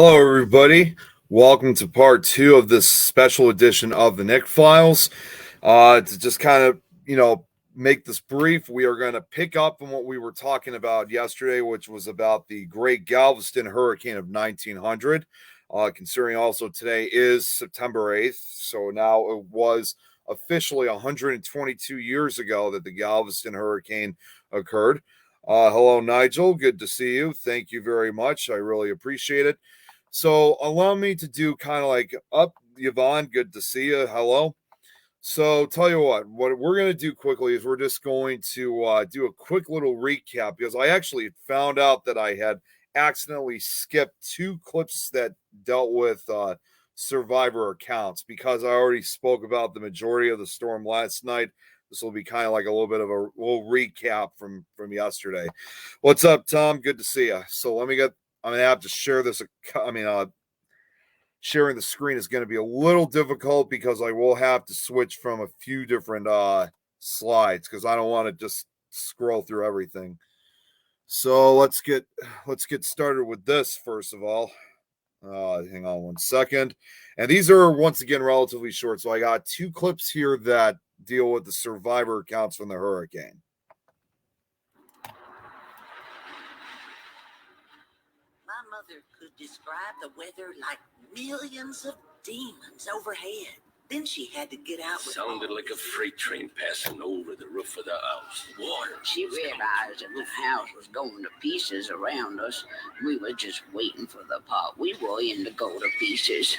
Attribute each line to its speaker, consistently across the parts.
Speaker 1: Hello, everybody. Welcome to part two of this special edition of the Nick Files. To just kind of, make this brief, we are going to pick up on what we were talking about yesterday, which was about the Great Galveston Hurricane of 1900. Considering also today is September 8th, so now it was officially 122 years ago that the Galveston Hurricane occurred. Hello, Nigel. Good to see you. Thank you very much. I really appreciate it. So allow me to do kind of like up, Yvonne. Good to see you. Hello. So tell you what we're going to do quickly is we're just going to do a quick little recap because I actually found out that I had accidentally skipped two clips that dealt with survivor accounts because I already spoke about the majority of the storm last night. This will be kind of like a little bit of a little recap from yesterday. What's up, Tom? Good to see you. So I'm gonna have to share this. Sharing the screen is going to be a little difficult because I will have to switch from a few different slides because I don't want to just scroll through everything. So let's get started with this first of all. Hang on one second. And these are once again relatively short. So I got two clips here that deal with the survivor accounts from the hurricane.
Speaker 2: My mother could describe the weather like millions of demons overhead. Then she had to get out with
Speaker 3: Sounded like a freight train passing over the roof of the house. Water.
Speaker 4: She realized that the house was going to pieces around us. We were just waiting for the part we were in to go to pieces.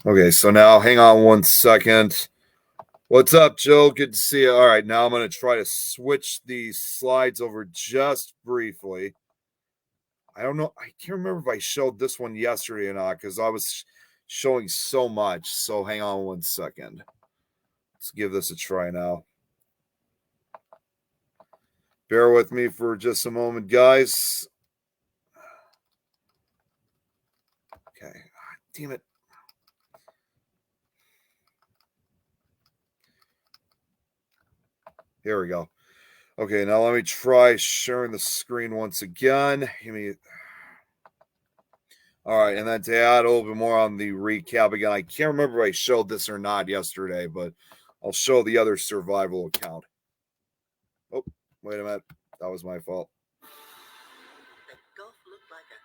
Speaker 1: Okay, so now hang on one second. What's up, Joe? Good to see you. All right, now I'm going to try to switch these slides over just briefly. I don't know. I can't remember if I showed this one yesterday or not because I was showing so much. So hang on one second. Let's give this a try now. Bear with me for just a moment, guys. Okay. Damn it. Here we go. Okay, now let me try sharing the screen once again. All right, and then to add a little bit more on the recap again, I can't remember if I showed this or not yesterday, but I'll show the other survival account. Oh, wait a minute. That was my fault.
Speaker 2: The Gulf looked like a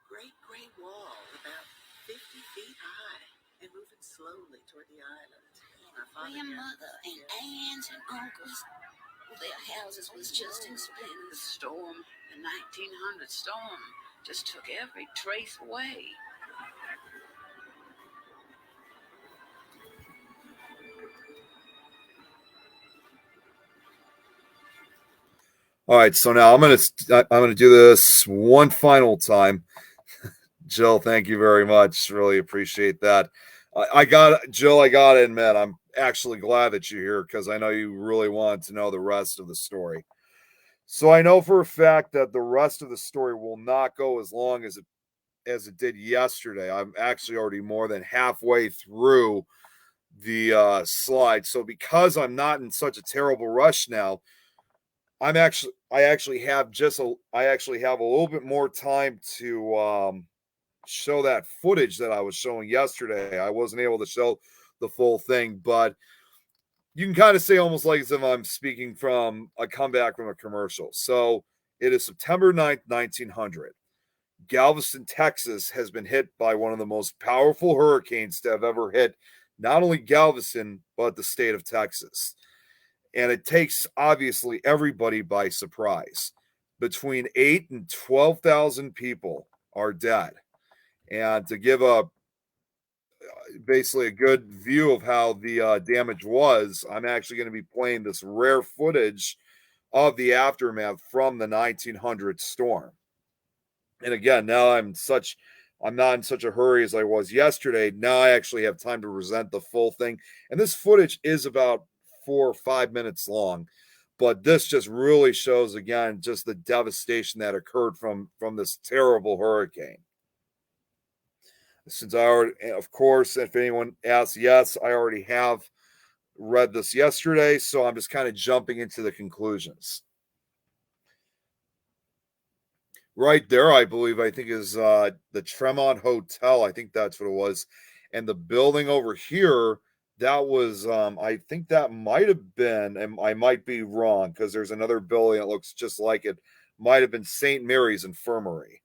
Speaker 2: great gray wall about 50 feet high and moving slowly toward the island.
Speaker 4: Grandmother and aunts and uncles, their houses was just in splinters. The storm, the 1900 storm, just took every trace away.
Speaker 1: All right, so now I'm gonna do this one final time. Jill, thank you very much. Really appreciate that. Jill, I gotta admit, I'm actually glad that you're here because I know you really want to know the rest of the story. So I know for a fact that the rest of the story will not go as long as it did yesterday. I'm actually already more than halfway through the slide. So because I'm not in such a terrible rush now, I actually have a little bit more time to show that footage that I was showing yesterday. I wasn't able to show the full thing, but you can kind of say almost like as if I'm speaking from a comeback from a commercial. So it is September 9th, 1900. Galveston, Texas has been hit by one of the most powerful hurricanes to have ever hit not only Galveston, but the state of Texas. And it takes obviously everybody by surprise. Between 8 and 12,000 people are dead. And to give basically a good view of how the damage was, I'm actually going to be playing this rare footage of the aftermath from the 1900 storm. And again, now I'm not in such a hurry as I was yesterday. Now I actually have time to present the full thing. And this footage is about 4 or 5 minutes long, but this just really shows again just the devastation that occurred from this terrible hurricane. Since I already, of course, if anyone asks, yes, I already have read this yesterday, so I'm just kind of jumping into the conclusions. right there, I believe, I think is the Tremont Hotel. I think that's what it was. And the building over here, that was I think that might have been, and I might be wrong because there's another building that looks just like it, might have been St. Mary's Infirmary.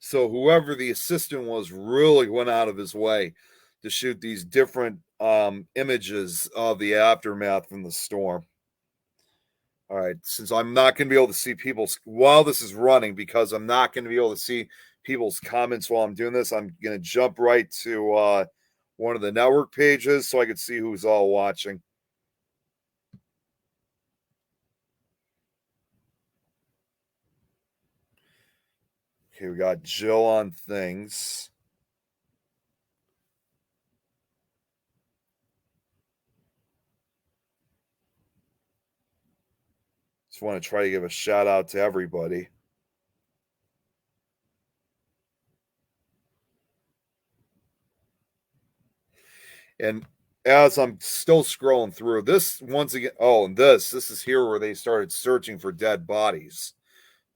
Speaker 1: So whoever the assistant was really went out of his way to shoot these different images of the aftermath from the storm. All right, since I'm not going to be able to see people's while this is running, because I'm not going to be able to see people's comments while I'm doing this, I'm going to jump right to one of the network pages so I can see who's all watching. Okay, we got Jill on things. Just want to try to give a shout out to everybody. And as I'm still scrolling through this, once again, and this is here where they started searching for dead bodies.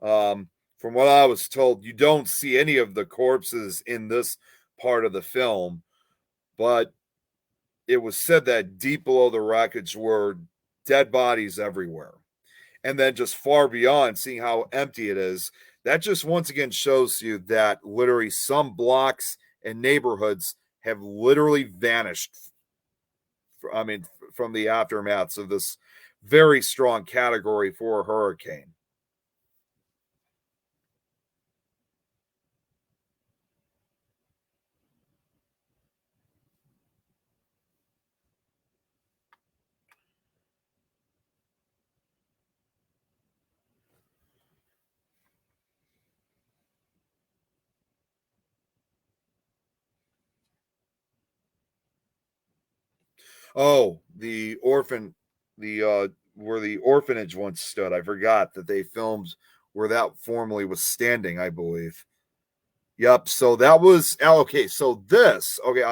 Speaker 1: From what I was told, you don't see any of the corpses in this part of the film, but it was said that deep below the wreckage were dead bodies everywhere. And then just far beyond, seeing how empty it is, that just once again shows you that literally some blocks and neighborhoods have literally vanished. I mean, from the aftermaths of this very strong category 4 hurricane. Oh, the where the orphanage once stood. I forgot that they filmed where that formerly was standing, I believe. Yep. So that was okay. So this, okay,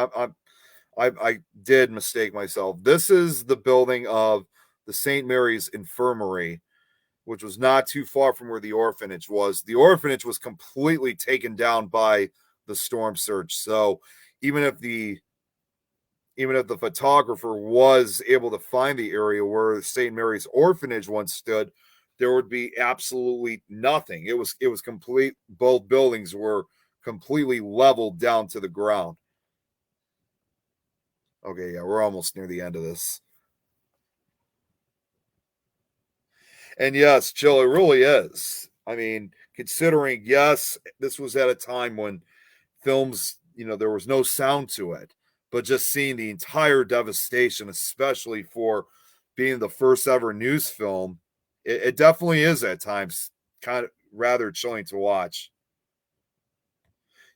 Speaker 1: I did mistake myself. This is the building of the St. Mary's Infirmary, which was not too far from where the orphanage was. The orphanage was completely taken down by the storm surge. So even if the photographer was able to find the area where St. Mary's Orphanage once stood, there would be absolutely nothing. It was complete. Both buildings were completely leveled down to the ground. Okay, yeah, we're almost near the end of this. And yes, Jill, it really is. I mean, considering, yes, this was at a time when films, there was no sound to it, but just seeing the entire devastation, especially for being the first ever news film, it definitely is at times kind of rather chilling to watch.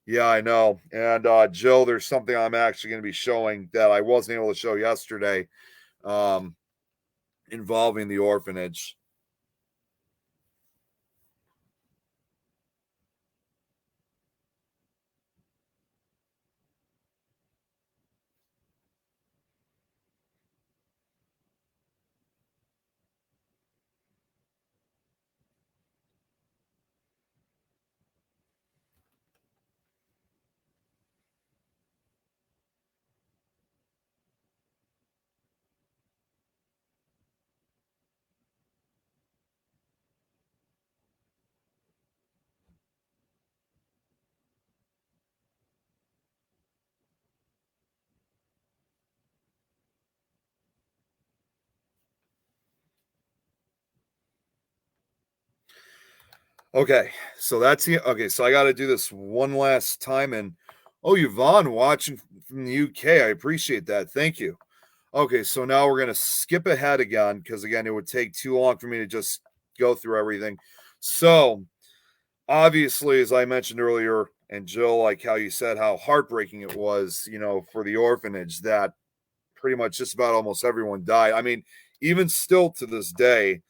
Speaker 1: Yeah, I know. And Jill, there's something I'm actually going to be showing that I wasn't able to show yesterday, um, involving the orphanage. Okay, so that's the okay. So I got to do this one last time, and Yvonne watching from the UK, I appreciate that. Thank you. Okay, so now we're gonna skip ahead again because again, it would take too long for me to just go through everything. So obviously, as I mentioned earlier, and Jill, like how you said how heartbreaking it was, for the orphanage that pretty much just about almost everyone died. I mean, even still to this day,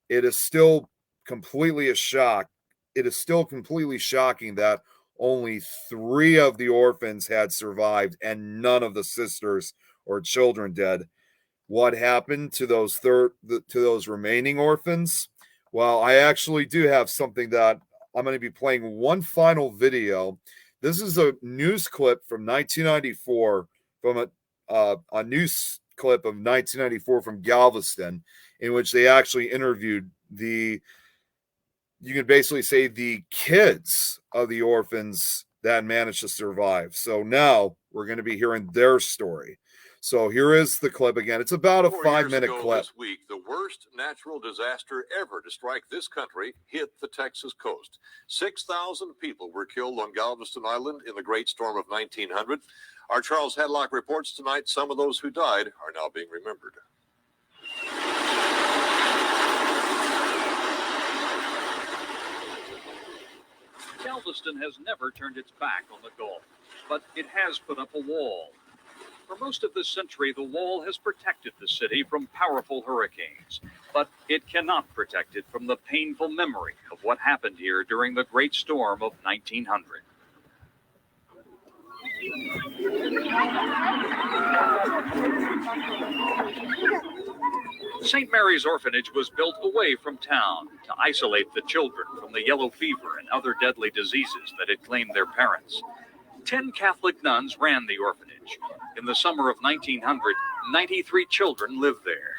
Speaker 1: it is still completely a shock. It is still completely shocking that only 3 of the orphans had survived and none of the sisters or children did. What happened to those remaining orphans? Well, I actually do have something that I'm going to be playing one final video. This is a news clip from 1994 from a news clip of 1994 from Galveston, in which they actually interviewed you can basically say the kids of the orphans that managed to survive. So now we're going to be hearing their story. So here is the clip again. It's about a 5-minute clip.
Speaker 5: This week, the worst natural disaster ever to strike this country hit the Texas coast. 6,000 people were killed on Galveston Island in the Great Storm of 1900. Our Charles Hadlock reports tonight some of those who died are now being remembered.
Speaker 6: Galveston has never turned its back on the Gulf, but it has put up a wall. For most of this century, the wall has protected the city from powerful hurricanes, but it cannot protect it from the painful memory of what happened here during the Great Storm of 1900. St. Mary's Orphanage was built away from town to isolate the children from the yellow fever and other deadly diseases that had claimed their parents. 10 Catholic nuns ran the orphanage. In the summer of 1900, 93 children lived there.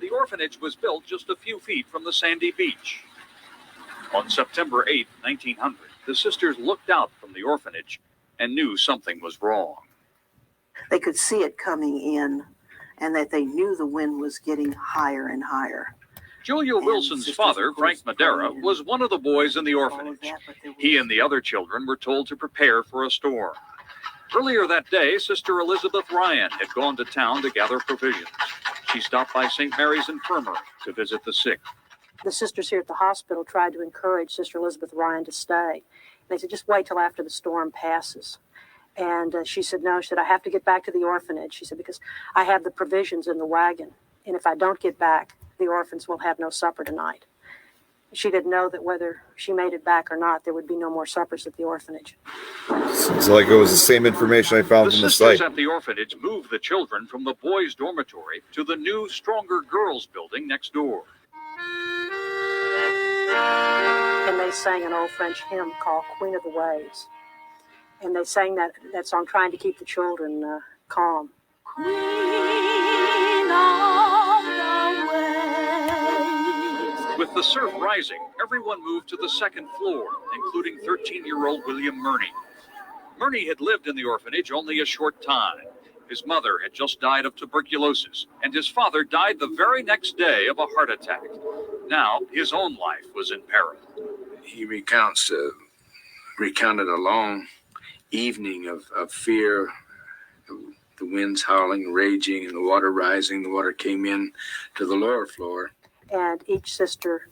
Speaker 6: The orphanage was built just a few feet from the sandy beach. On September 8, 1900, the sisters looked out from the orphanage and knew something was wrong.
Speaker 2: They could see it coming in, and that they knew the wind was getting higher and higher.
Speaker 6: Julia Wilson's father, Frank Madera, was one of the boys in the orphanage. He and the other children were told to prepare for a storm. Earlier that day, Sister Elizabeth Ryan had gone to town to gather provisions. She stopped by St. Mary's Infirmary to visit the sick.
Speaker 7: The sisters here at the hospital tried to encourage Sister Elizabeth Ryan to stay. They said, just wait till after the storm passes. And she said, no, she said, I have to get back to the orphanage. She said, because I have the provisions in the wagon. And if I don't get back, the orphans will have no supper tonight. She didn't know that whether she made it back or not, there would be no more suppers at the orphanage.
Speaker 1: Seems like it was the same information I found from the site.
Speaker 6: The sisters at the orphanage moved the children from the boys' dormitory to the new Stronger Girls building next door.
Speaker 7: And they sang an old French hymn called Queen of the Waves. And they sang that song trying to keep the children calm. Queen of the Waves.
Speaker 6: With the surf rising, everyone moved to the second floor, including 13-year-old William Murney. Murney had lived in the orphanage only a short time. His mother had just died of tuberculosis, and his father died the very next day of a heart attack. Now, his own life was in peril.
Speaker 8: He recounted a long evening of fear, the winds howling, raging, and the water rising. The water came in to the lower floor.
Speaker 7: And each sister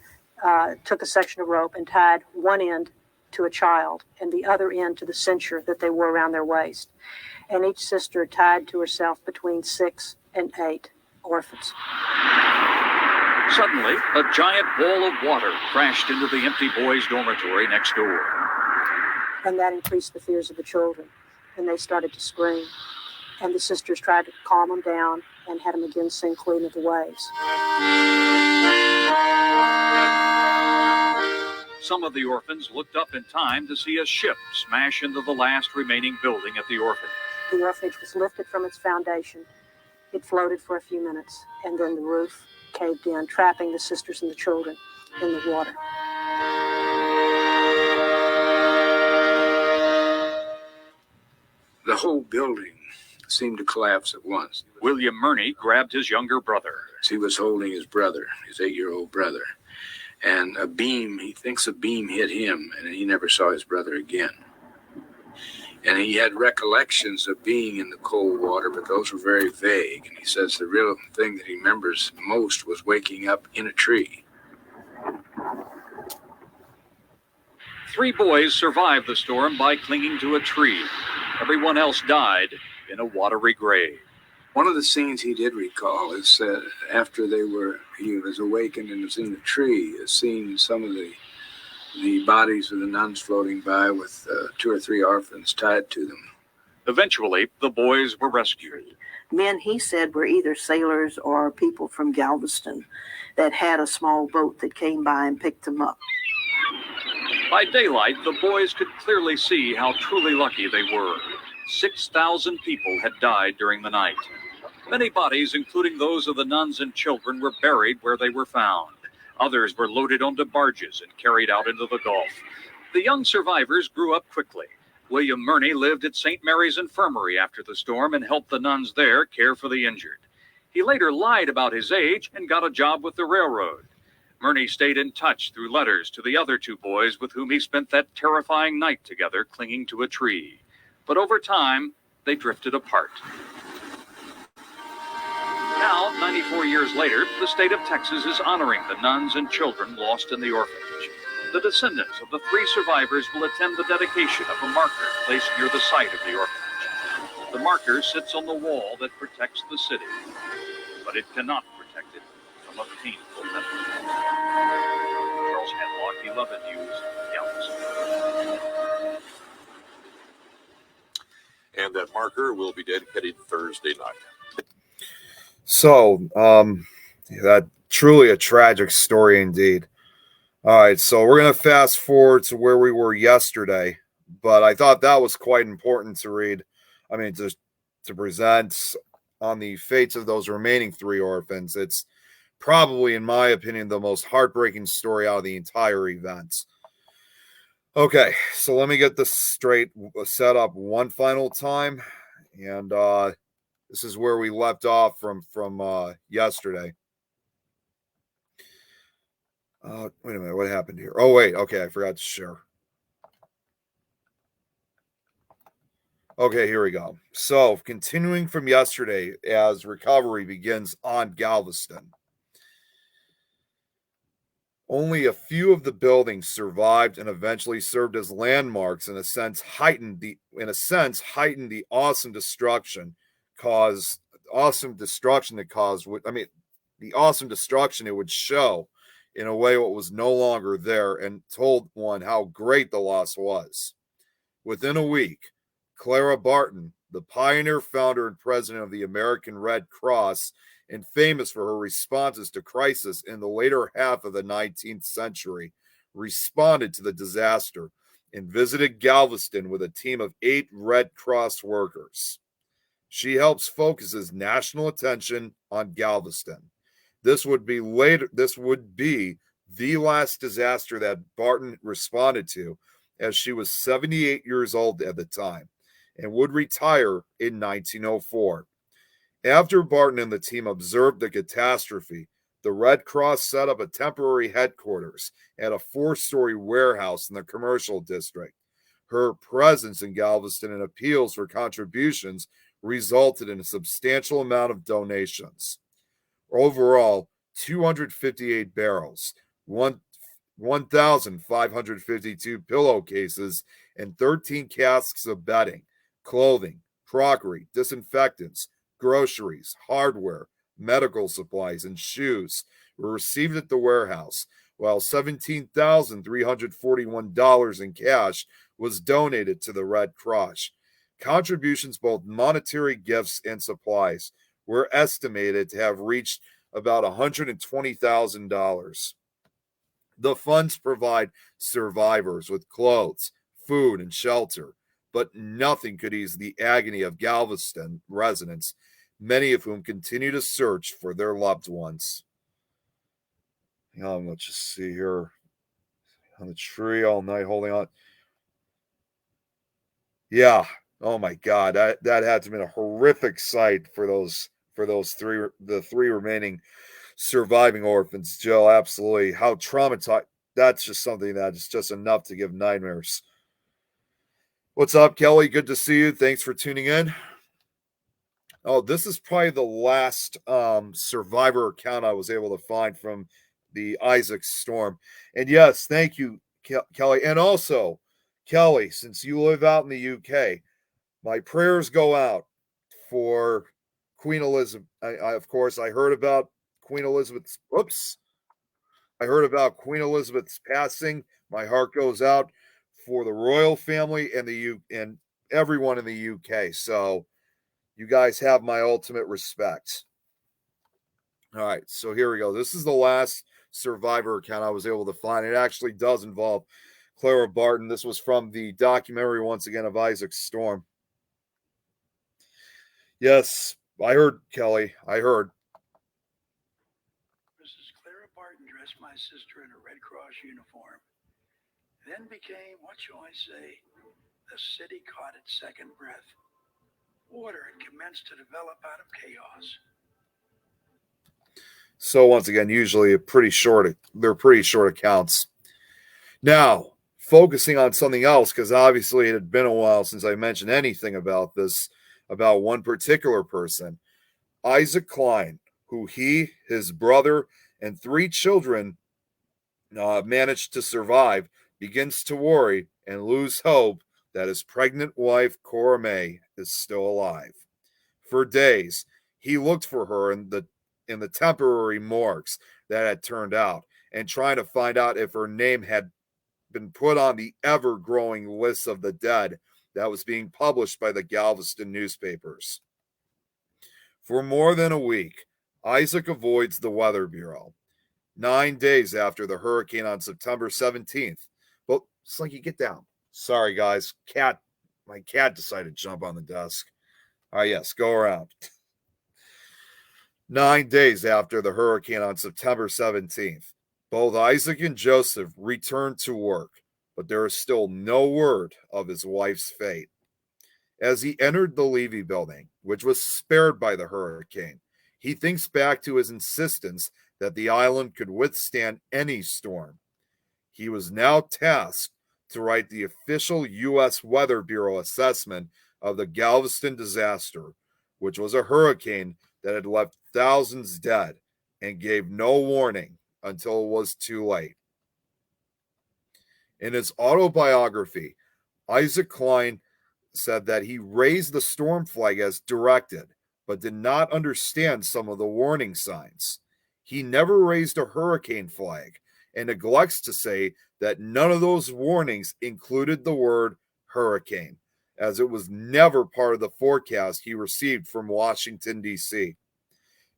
Speaker 7: took a section of rope and tied one end to a child and the other end to the cincture that they wore around their waist. And each sister tied to herself between 6 and 8 orphans.
Speaker 6: Suddenly, a giant wall of water crashed into the empty boys' dormitory next door.
Speaker 7: And that increased the fears of the children, and they started to scream. And the sisters tried to calm them down and had them again sing Queen of the Waves.
Speaker 6: Some of the orphans looked up in time to see a ship smash into the last remaining building at the orphanage.
Speaker 7: The orphanage was lifted from its foundation. It floated for a few minutes, and then the roof caved in, trapping the sisters and the children in the water.
Speaker 8: The whole building seemed to collapse at once.
Speaker 6: William Murney grabbed his younger brother.
Speaker 8: He was holding his brother, his 8-year-old brother. And he thinks a beam hit him, and he never saw his brother again. And he had recollections of being in the cold water, but those were very vague. And he says the real thing that he remembers most was waking up in a tree.
Speaker 6: 3 boys survived the storm by clinging to a tree. Everyone else died in a watery grave.
Speaker 8: One of the scenes he did recall is after he was awakened and was in the tree, seeing some of the bodies of the nuns floating by with 2 or 3 orphans tied to them.
Speaker 6: Eventually, the boys were rescued.
Speaker 2: Men, he said, were either sailors or people from Galveston that had a small boat that came by and picked them up.
Speaker 6: By daylight, the boys could clearly see how truly lucky they were. 6,000 people had died during the night. Many bodies, including those of the nuns and children, were buried where they were found. Others were loaded onto barges and carried out into the Gulf. The young survivors grew up quickly. William Murney lived at St. Mary's Infirmary after the storm and helped the nuns there care for the injured. He later lied about his age and got a job with the railroad. Murney stayed in touch through letters to the other 2 boys with whom he spent that terrifying night together clinging to a tree. But over time, they drifted apart. Now, 94 years later, the state of Texas is honoring the nuns and children lost in the orphanage. The descendants of the 3 survivors will attend the dedication of a marker placed near the site of the orphanage. The marker sits on the wall that protects the city, but it cannot protect it from a painful memory. Charles Hadlock, 11 News, Galveston.
Speaker 5: And that marker will be dedicated Thursday night.
Speaker 1: So, that truly a tragic story indeed. All right, so we're going to fast forward to where we were yesterday, but I thought that was quite important to read. I mean, to present on the fates of those remaining 3 orphans. It's probably, in my opinion, the most heartbreaking story out of the entire event. Okay, so let me get this straight, set up one final time, and this is where we left off from yesterday. Wait a minute, what happened here? Oh, wait, okay, I forgot to share. Okay, here we go. So, continuing from yesterday as recovery begins on Galveston. Only a few of the buildings survived and eventually served as landmarks, in a sense heightened the awesome destruction it would show in a way what was no longer there, and told one how great the loss was. Within a week, Clara Barton, the pioneer, founder, and president of the American Red Cross, and famous for her responses to crisis in the later half of the 19th century, responded to the disaster and visited Galveston with a team of 8 Red Cross workers. She helps focuses national attention on Galveston. This would be the last disaster that Barton responded to, as she was 78 years old at the time and would retire in 1904. After Barton and the team observed the catastrophe, the Red Cross set up a temporary headquarters at a 4-story warehouse in the commercial district. Her presence in Galveston and appeals for contributions resulted in a substantial amount of donations. Overall, 258 barrels, 1,552 pillowcases, and 13 casks of bedding, clothing, crockery, disinfectants, groceries, hardware, medical supplies, and shoes were received at the warehouse, while $17,341 in cash was donated to the Red Cross. Contributions, both monetary gifts and supplies, were estimated to have reached about $120,000. The funds provide survivors with clothes, food, and shelter, but nothing could ease the agony of Galveston residents, many of whom continue to search for their loved ones. Let's just see here. On the tree all night, holding on. Yeah. Oh my God, that had to have been a horrific sight for the 3 remaining surviving orphans. Joe, absolutely. How traumatized. That's just something that is just enough to give nightmares. What's up, Kelly? Good to see you. Thanks for tuning in. Oh, this is probably the last survivor account I was able to find from the Isaac storm. And yes, thank you, Kelly. And also, Kelly, since you live out in the UK, my prayers go out for Queen Elizabeth. Of course, I heard about Queen Elizabeth's. Whoops. I heard about Queen Elizabeth's passing. My heart goes out for the royal family and and everyone in the UK. So you guys have my ultimate respect. All right, so here we go. This is the last survivor account I was able to find. It actually does involve Clara Barton. This was from the documentary, once again, of Isaac Storm. Yes, I heard, Kelly. I heard.
Speaker 9: Mrs. Clara Barton dressed my sister in a Red Cross uniform. Then became, what shall I say, the city caught its second breath. Order had commenced to develop out of chaos.
Speaker 1: So once again, usually they're pretty short accounts. Now, focusing on something else, because obviously it had been a while since I mentioned anything about this, about one particular person, Isaac Klein, who he, his brother, and 3 children managed to survive, begins to worry and lose hope that his pregnant wife, Cora May, is still alive. For days, he looked for her in the temporary morgues that had turned out and trying to find out if her name had been put on the ever-growing list of the dead that was being published by the Galveston newspapers. For more than a week, Isaac avoids the Weather Bureau. 9 days after the hurricane on September 17th. Well, Slinky, get down. Sorry, guys. My cat decided to jump on the desk. Yes, go around. 9 days after the hurricane on September 17th, both Isaac and Joseph returned to work, but there is still no word of his wife's fate. As he entered the Levy building, which was spared by the hurricane, he thinks back to his insistence that the island could withstand any storm. He was now tasked to write the official U.S. Weather Bureau assessment of the Galveston disaster, which was a hurricane that had left thousands dead and gave no warning until it was too late. In his autobiography, Isaac Klein said that he raised the storm flag as directed, but did not understand some of the warning signs. He never raised a hurricane flag and neglects to say that none of those warnings included the word hurricane, as it was never part of the forecast he received from Washington, D.C.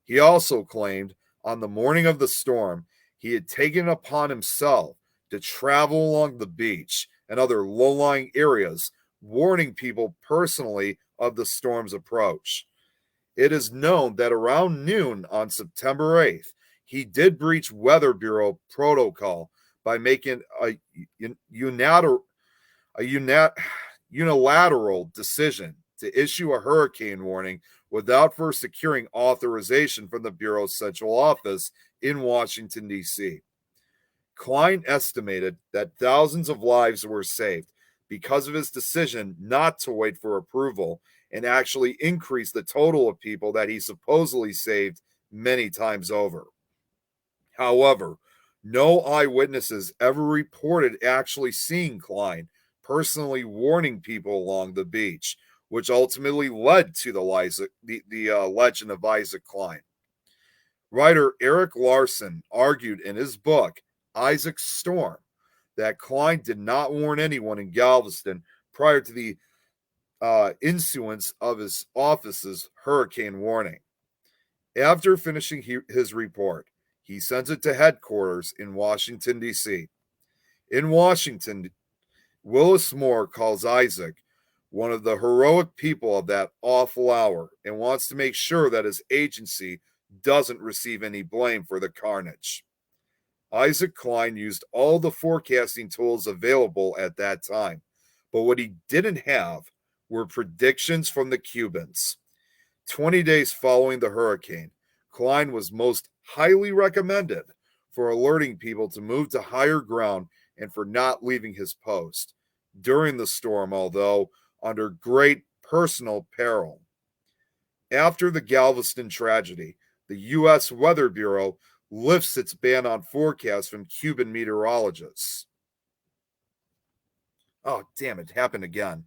Speaker 1: He also claimed on the morning of the storm, he had taken upon himself to travel along the beach and other low-lying areas, warning people personally of the storm's approach. It is known that around noon on September 8th, he did breach Weather Bureau protocol by making a unilateral decision to issue a hurricane warning without first securing authorization from the Bureau's central office in Washington, D.C. Klein estimated that thousands of lives were saved because of his decision not to wait for approval and actually increase the total of people that he supposedly saved many times over. However, no eyewitnesses ever reported actually seeing Klein personally warning people along the beach, which ultimately led to the legend of Isaac Klein. Writer Eric Larson argued in his book, Isaac Storm, that Klein did not warn anyone in Galveston prior to the issuance of his office's hurricane warning. After finishing his report, he sent it to headquarters in Washington, D.C. In Washington, Willis Moore calls Isaac one of the heroic people of that awful hour and wants to make sure that his agency doesn't receive any blame for the carnage. Isaac Klein used all the forecasting tools available at that time, but what he didn't have were predictions from the Cubans. 20 days following the hurricane, Klein was most highly recommended for alerting people to move to higher ground and for not leaving his post during the storm, although under great personal peril. After the Galveston tragedy, the U.S. Weather Bureau lifts its ban on forecasts from Cuban meteorologists. Oh, damn, it happened again.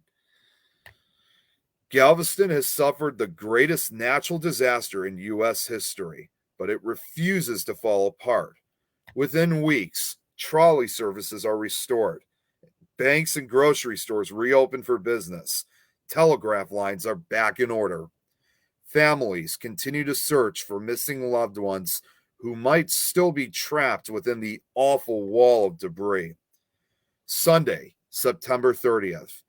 Speaker 1: Galveston has suffered the greatest natural disaster in U.S. history, but it refuses to fall apart. Within weeks, trolley services are restored. Banks and grocery stores reopen for business. Telegraph lines are back in order. Families continue to search for missing loved ones who might still be trapped within the awful wall of debris. Sunday, September 30th.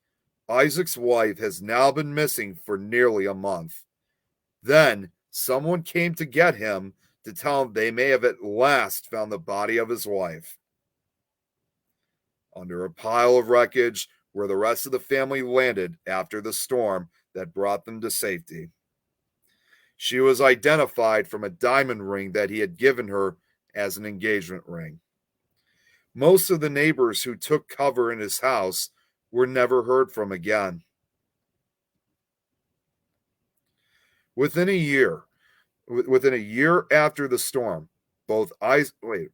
Speaker 1: Isaac's wife has now been missing for nearly a month. Then, someone came to get him to tell him they may have at last found the body of his wife. Under a pile of wreckage where the rest of the family landed after the storm that brought them to safety. She was identified from a diamond ring that he had given her as an engagement ring. Most of the neighbors who took cover in his house were never heard from again. Within a year after the storm, both the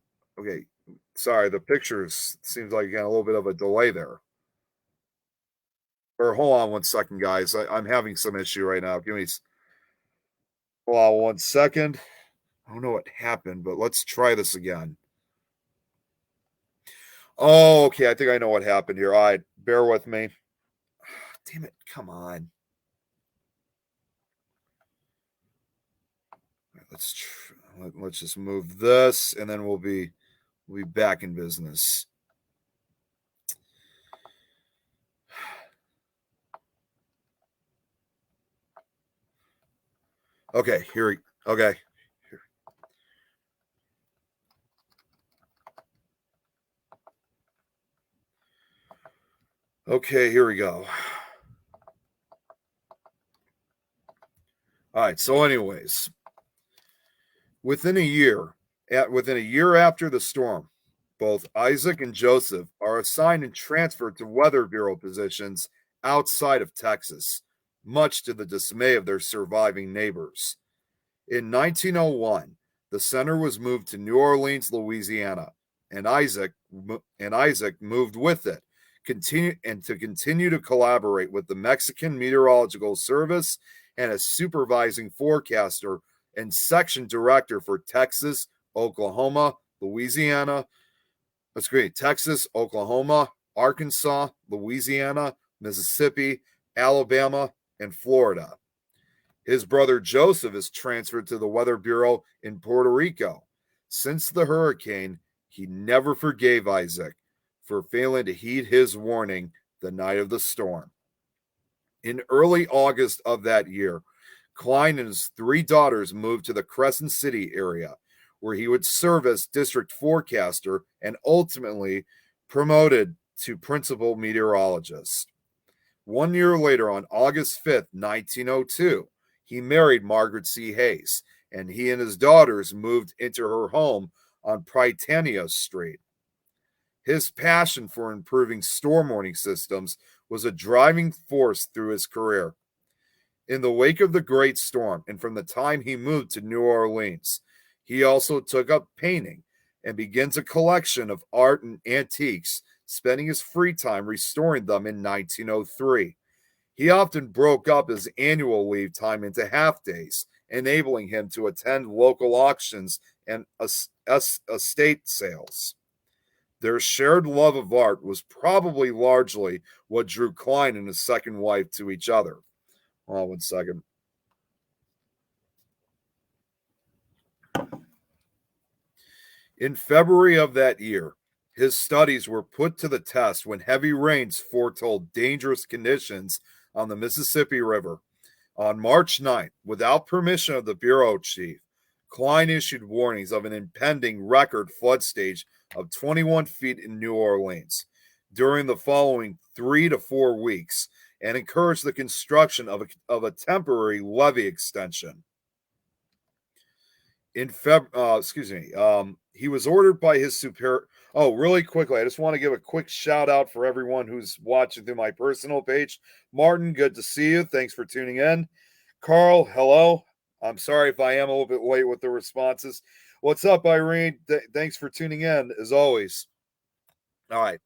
Speaker 1: pictures seems like again a little bit of a delay there. Or hold on one second, guys. I'm having some issue right now. Hold on 1 second. I don't know what happened, but let's try this again. Oh, okay. I think I know what happened here. All right, bear with me. Damn it. Come on. Let's just move this, and then we'll be back in business. Okay, here we go. All right, so anyways, within a year after the storm, both Isaac and Joseph are assigned and transferred to Weather Bureau positions outside of Texas, much to the dismay of their surviving neighbors. In 1901, the center was moved to New Orleans, Louisiana, and Isaac moved with it, continue to collaborate with the Mexican Meteorological Service and as supervising forecaster and section director for Texas, Oklahoma, Arkansas, Louisiana, Mississippi, Alabama, and Florida. His brother Joseph is transferred to the Weather Bureau in Puerto Rico. Since the hurricane, he never forgave Isaac for failing to heed his warning the night of the storm. In early August of that year, Klein and his 3 daughters moved to the Crescent City area, where he would serve as district forecaster and ultimately promoted to principal meteorologist. 1 year later, on August 5th, 1902, he married Margaret C. Hayes, and he and his daughters moved into her home on Prytania Street. His passion for improving storm warning systems was a driving force through his career. In the wake of the Great Storm, and from the time he moved to New Orleans, he also took up painting and begins a collection of art and antiques, spending his free time restoring them in 1903. He often broke up his annual leave time into half days, enabling him to attend local auctions and estate sales. Their shared love of art was probably largely what drew Klein and his second wife to each other. Hold on 1 second. In February of that year, his studies were put to the test when heavy rains foretold dangerous conditions on the Mississippi River. On March 9th, without permission of the bureau chief, Klein issued warnings of an impending record flood stage of 21 feet in New Orleans during the following 3 to 4 weeks, and encouraged the construction of a temporary levee extension. He was ordered by his superior. Oh, really quickly, I just want to give a quick shout out for everyone who's watching through my personal page. Martin, good to see you. Thanks for tuning in. Carl, hello. I'm sorry if I am a little bit late with the responses. What's up, Irene? Thanks for tuning in, as always. All right.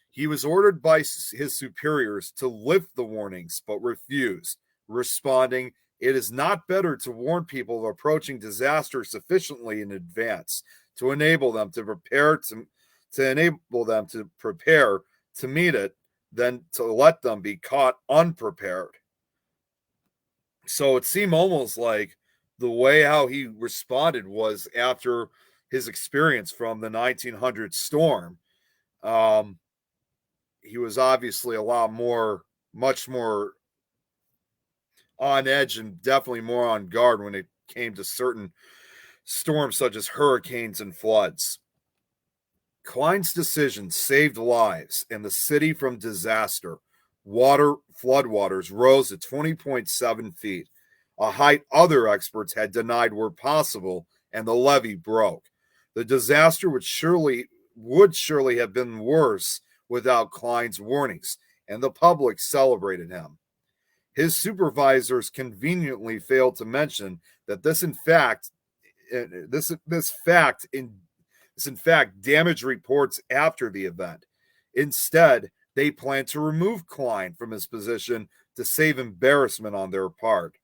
Speaker 1: He was ordered by his superiors to lift the warnings, but refused, responding, "It is not better to warn people of approaching disaster sufficiently in advance to enable them to prepare to meet it than to let them be caught unprepared." So it seemed almost like the way how he responded was after his experience from the 1900 storm. He was obviously much more on edge and definitely more on guard when it came to certain storms such as hurricanes and floods. Klein's decision saved lives and the city from disaster. Floodwaters rose to 20.7 feet, a height other experts had denied were possible, and the levee broke. The disaster would surely have been worse without Klein's warnings, and the public celebrated him. His supervisors conveniently failed to mention that this in fact damaged reports after the event. Instead, they planned to remove Klein from his position to save embarrassment on their part.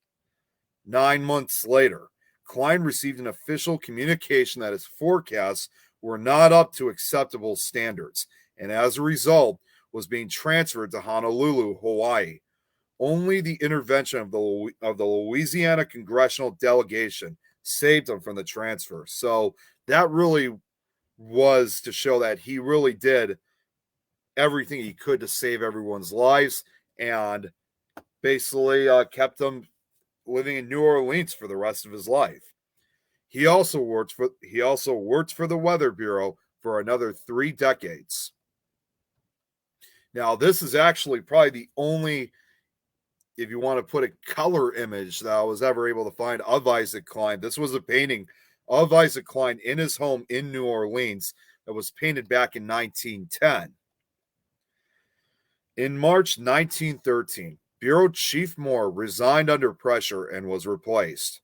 Speaker 1: 9 months later, Klein received an official communication that his forecasts were not up to acceptable standards, and as a result, was being transferred to Honolulu, Hawaii. Only the intervention of the Louisiana congressional delegation saved him from the transfer. So that really was to show that he really did everything he could to save everyone's lives, and basically kept them living in New Orleans for the rest of his life. He also worked for the Weather Bureau for another 3 decades. Now, this is actually probably the only, if you want to put a color image, that I was ever able to find of Isaac Klein. This was a painting of Isaac Klein in his home in New Orleans that was painted back in 1910. In March 1913, Bureau Chief Moore resigned under pressure and was replaced.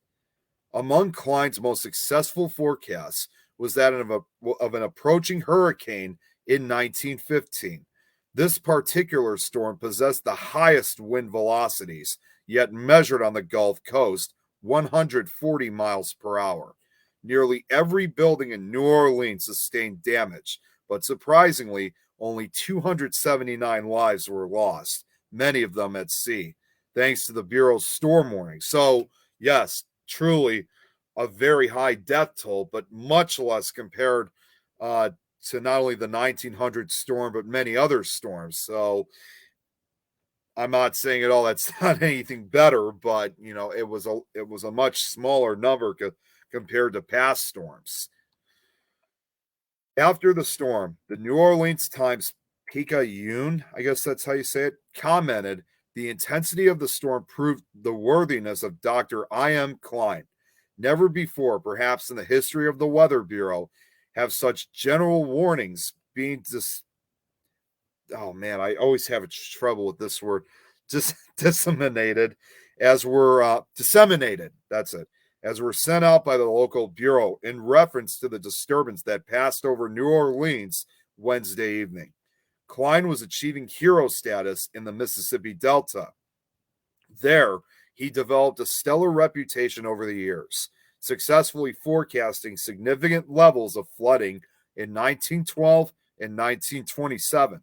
Speaker 1: Among Klein's most successful forecasts was that of an approaching hurricane in 1915. This particular storm possessed the highest wind velocities yet measured on the Gulf Coast, 140 miles per hour. Nearly every building in New Orleans sustained damage, but surprisingly, only 279 lives were lost, many of them at sea, thanks to the Bureau's storm warning. So, yes, truly a very high death toll, but much less compared to not only the 1900 storm, but many other storms. So I'm not saying at all that's not anything better, but it was a much smaller number compared to past storms. After the storm, the New Orleans Times Picayune, I guess that's how you say it, commented, "The intensity of the storm proved the worthiness of Dr. I.M. Klein. Never before, perhaps in the history of the Weather Bureau, have such general warnings been oh man, I always have trouble with this word, disseminated, as were disseminated, that's it, as were sent out by the local bureau in reference to the disturbance that passed over New Orleans Wednesday evening. Klein was achieving hero status in the Mississippi Delta. There, he developed a stellar reputation over the years, successfully forecasting significant levels of flooding in 1912 and 1927.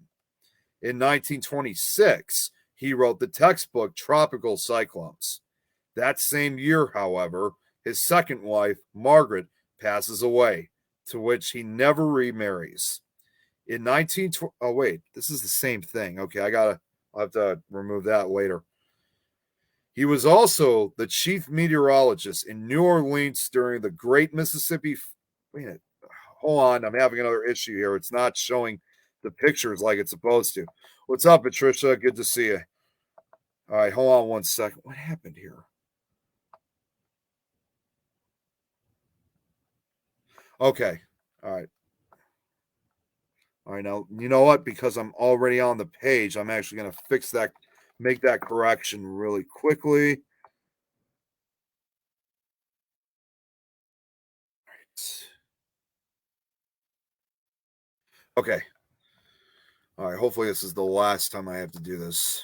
Speaker 1: In 1926, he wrote the textbook Tropical Cyclones. That same year, however, his second wife, Margaret, passes away, to which he never remarries. In 1920, oh wait, this is the same thing. Okay, I'll have to remove that later. He was also the chief meteorologist in New Orleans during the Great Mississippi. Wait a minute, hold on, I'm having another issue here. It's not showing the pictures like it's supposed to. What's up, Patricia? Good to see you. All right, hold on one second. What happened here? Okay. All right. All right. Now, you know what? Because I'm already on the page, I'm actually going to fix that, make that correction really quickly. All right. Okay. All right. Hopefully, this is the last time I have to do this.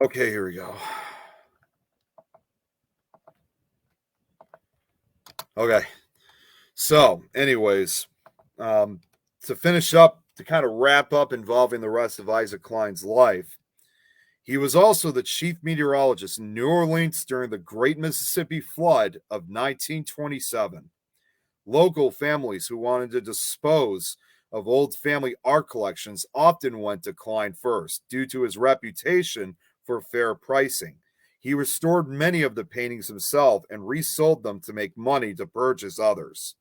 Speaker 1: Okay, here we go. Okay. So, anyways, to finish up, to kind of wrap up involving the rest of Isaac Klein's life, he was also the chief meteorologist in New Orleans during the Great Mississippi Flood of 1927. Local families who wanted to dispose of old family art collections often went to Klein first, due to his reputation for fair pricing. He restored many of the paintings himself and resold them to make money to purchase others.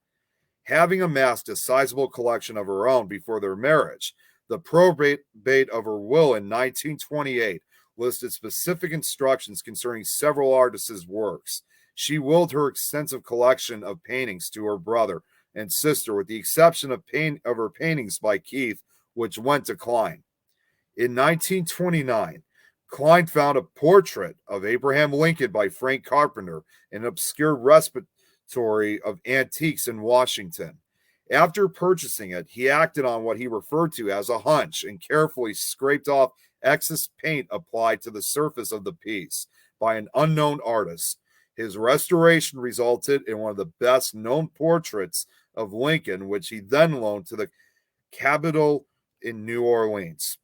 Speaker 1: Having amassed a sizable collection of her own before their marriage, the probate of her will in 1928 listed specific instructions concerning several artists' works. She willed her extensive collection of paintings to her brother and sister, with the exception of her paintings by Keith, which went to Klein. In 1929, Klein found a portrait of Abraham Lincoln by Frank Carpenter in an obscure repository of antiques in Washington. After purchasing it, he acted on what he referred to as a hunch and carefully scraped off excess paint applied to the surface of the piece by an unknown artist. His restoration resulted in one of the best known portraits of Lincoln, which he then loaned to the Capitol in New Orleans.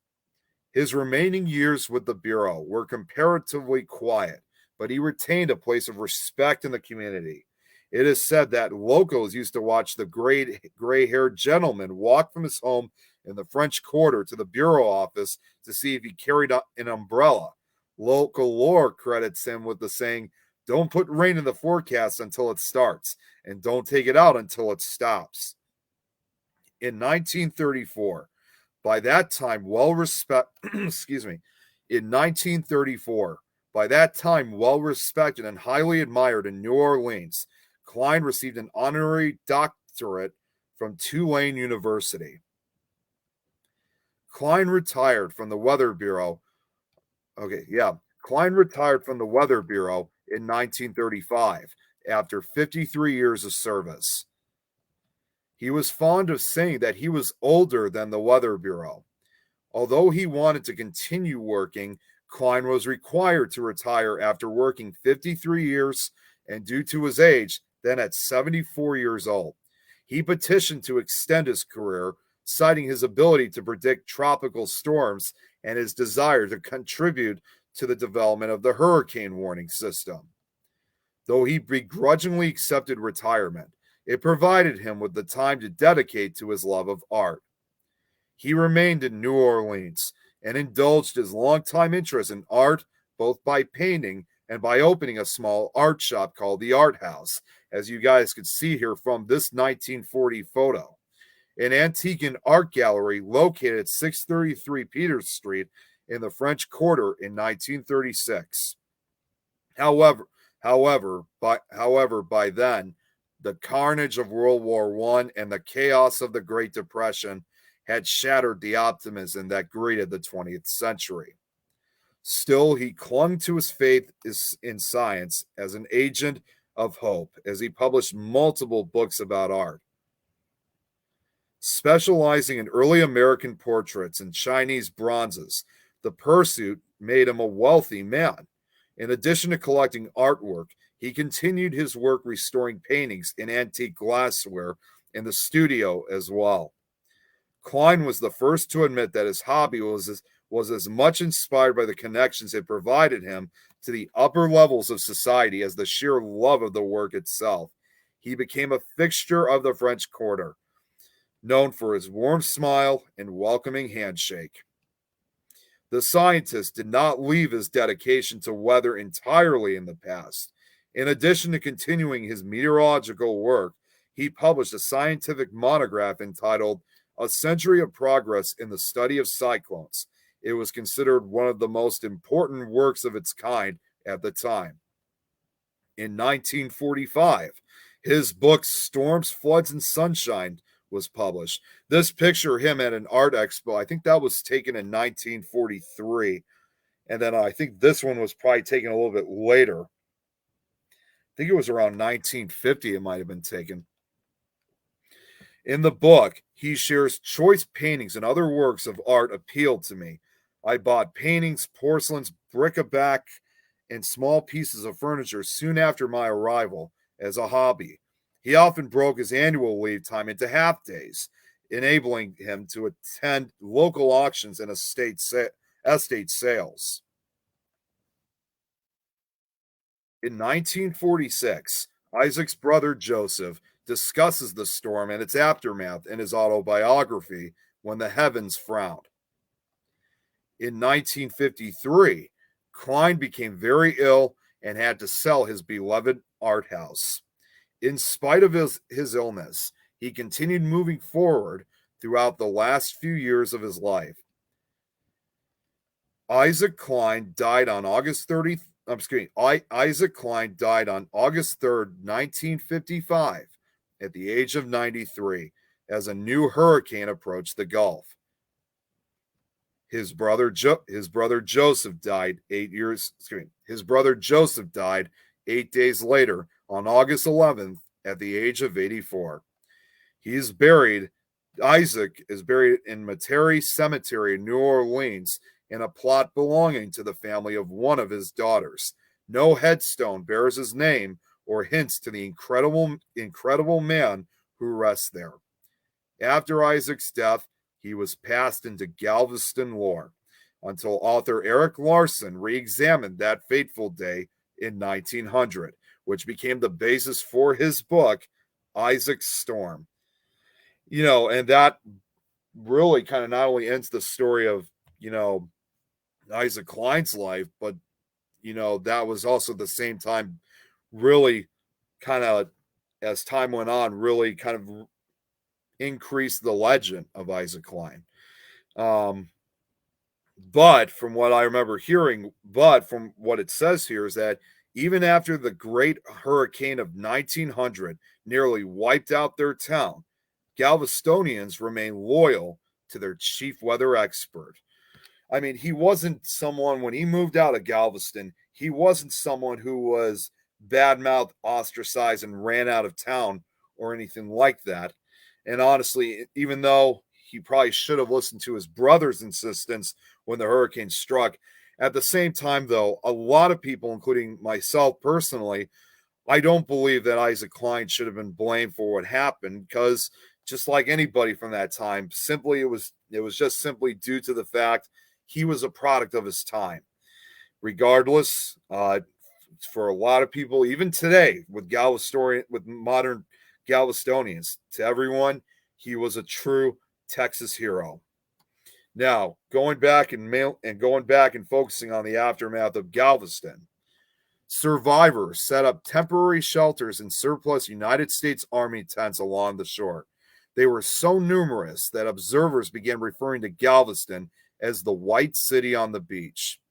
Speaker 1: His remaining years with the Bureau were comparatively quiet, but he retained a place of respect in the community. It is said that locals used to watch the gray-haired gentleman walk from his home in the French Quarter to the Bureau office to see if he carried an umbrella. Local lore credits him with the saying, "Don't put rain in the forecast until it starts, and don't take it out until it stops." In 1934, by that time in 1934, by that time well-respected and highly admired in New Orleans, Klein received an honorary doctorate from Tulane University. Klein retired from the Weather Bureau. Klein retired from the Weather Bureau in 1935 after 53 years of service. He was fond of saying that he was older than the Weather Bureau. Although he wanted to continue working, Klein was required to retire after working 53 years, and due to his age, then at 74 years old. He petitioned to extend his career, citing his ability to predict tropical storms and his desire to contribute to the development of the hurricane warning system. Though he begrudgingly accepted retirement, it provided him with the time to dedicate to his love of art. He remained in New Orleans and indulged his longtime interest in art, both by painting and by opening a small art shop called the Art House, as you guys can see here from this 1940 photo. An antique and art gallery located at 633 Peters Street in the French Quarter in 1936. However, by then, the carnage of World War I and the chaos of the Great Depression had shattered the optimism that greeted the 20th century. Still, he clung to his faith in science as an agent of hope, as he published multiple books about art. Specializing in early American portraits and Chinese bronzes, the pursuit made him a wealthy man. In addition to collecting artwork, he continued his work restoring paintings and antique glassware in the studio as well. Klein was the first to admit that his hobby was as much inspired by the connections it provided him to the upper levels of society as the sheer love of the work itself. He became a fixture of the French Quarter, known for his warm smile and welcoming handshake. The scientist did not leave his dedication to weather entirely in the past. In addition to continuing his meteorological work, he published a scientific monograph entitled A Century of Progress in the Study of Cyclones. It was considered one of the most important works of its kind at the time. In 1945, his book Storms, Floods, and Sunshine was published. This picture, him at an art expo, I think that was taken in 1943. And then I think this one was probably taken a little bit later. I think it was around 1950 it might have been taken. In the book, he shares choice paintings and other works of art appealed to me. I bought paintings, porcelains, bric-a-brac, and small pieces of furniture soon after my arrival as a hobby. He often broke his annual leave time into half days, enabling him to attend local auctions and estate sales. In 1946, Isaac's brother Joseph discusses the storm and its aftermath in his autobiography, When the Heavens Frowned. In 1953, Klein became very ill and had to sell his beloved art house. In spite of his illness, he continued moving forward throughout the last few years of his life. Isaac Klein died on August 3rd, 1955, at the age of 93, as a new hurricane approached the Gulf. His brother Joseph died 8 days later on August 11th at the age of 84. Isaac is buried in Metairie Cemetery in New Orleans in a plot belonging to the family of one of his daughters. No headstone bears his name or hints to the incredible man who rests there. After Isaac's death, he was passed into Galveston lore until author Eric Larson re-examined that fateful day in 1900, which became the basis for his book, Isaac's Storm. And that really kind of not only ends the story of, Isaac Klein's life, but, that was also at the same time really kind of, as time went on, really kind of increased the legend of Isaac Klein. But from what I remember hearing, from what it says here, is that even after the great hurricane of 1900 nearly wiped out their town, Galvestonians remain loyal to their chief weather expert. I mean, he wasn't someone, when he moved out of Galveston, he wasn't someone who was badmouthed, ostracized, and ran out of town or anything like that. And honestly, even though he probably should have listened to his brother's insistence when the hurricane struck, at the same time, though, a lot of people, including myself personally, I don't believe that Isaac Klein should have been blamed for what happened, because just like anybody from that time, it was just simply due to the fact he was a product of his time. Regardless, for a lot of people, even today, with modern Galvestonians, to everyone, he was a true Texas hero. Now, going back and focusing on the aftermath of Galveston, survivors set up temporary shelters in surplus United States Army tents along the shore. They were so numerous that observers began referring to Galveston as the White City on the beach.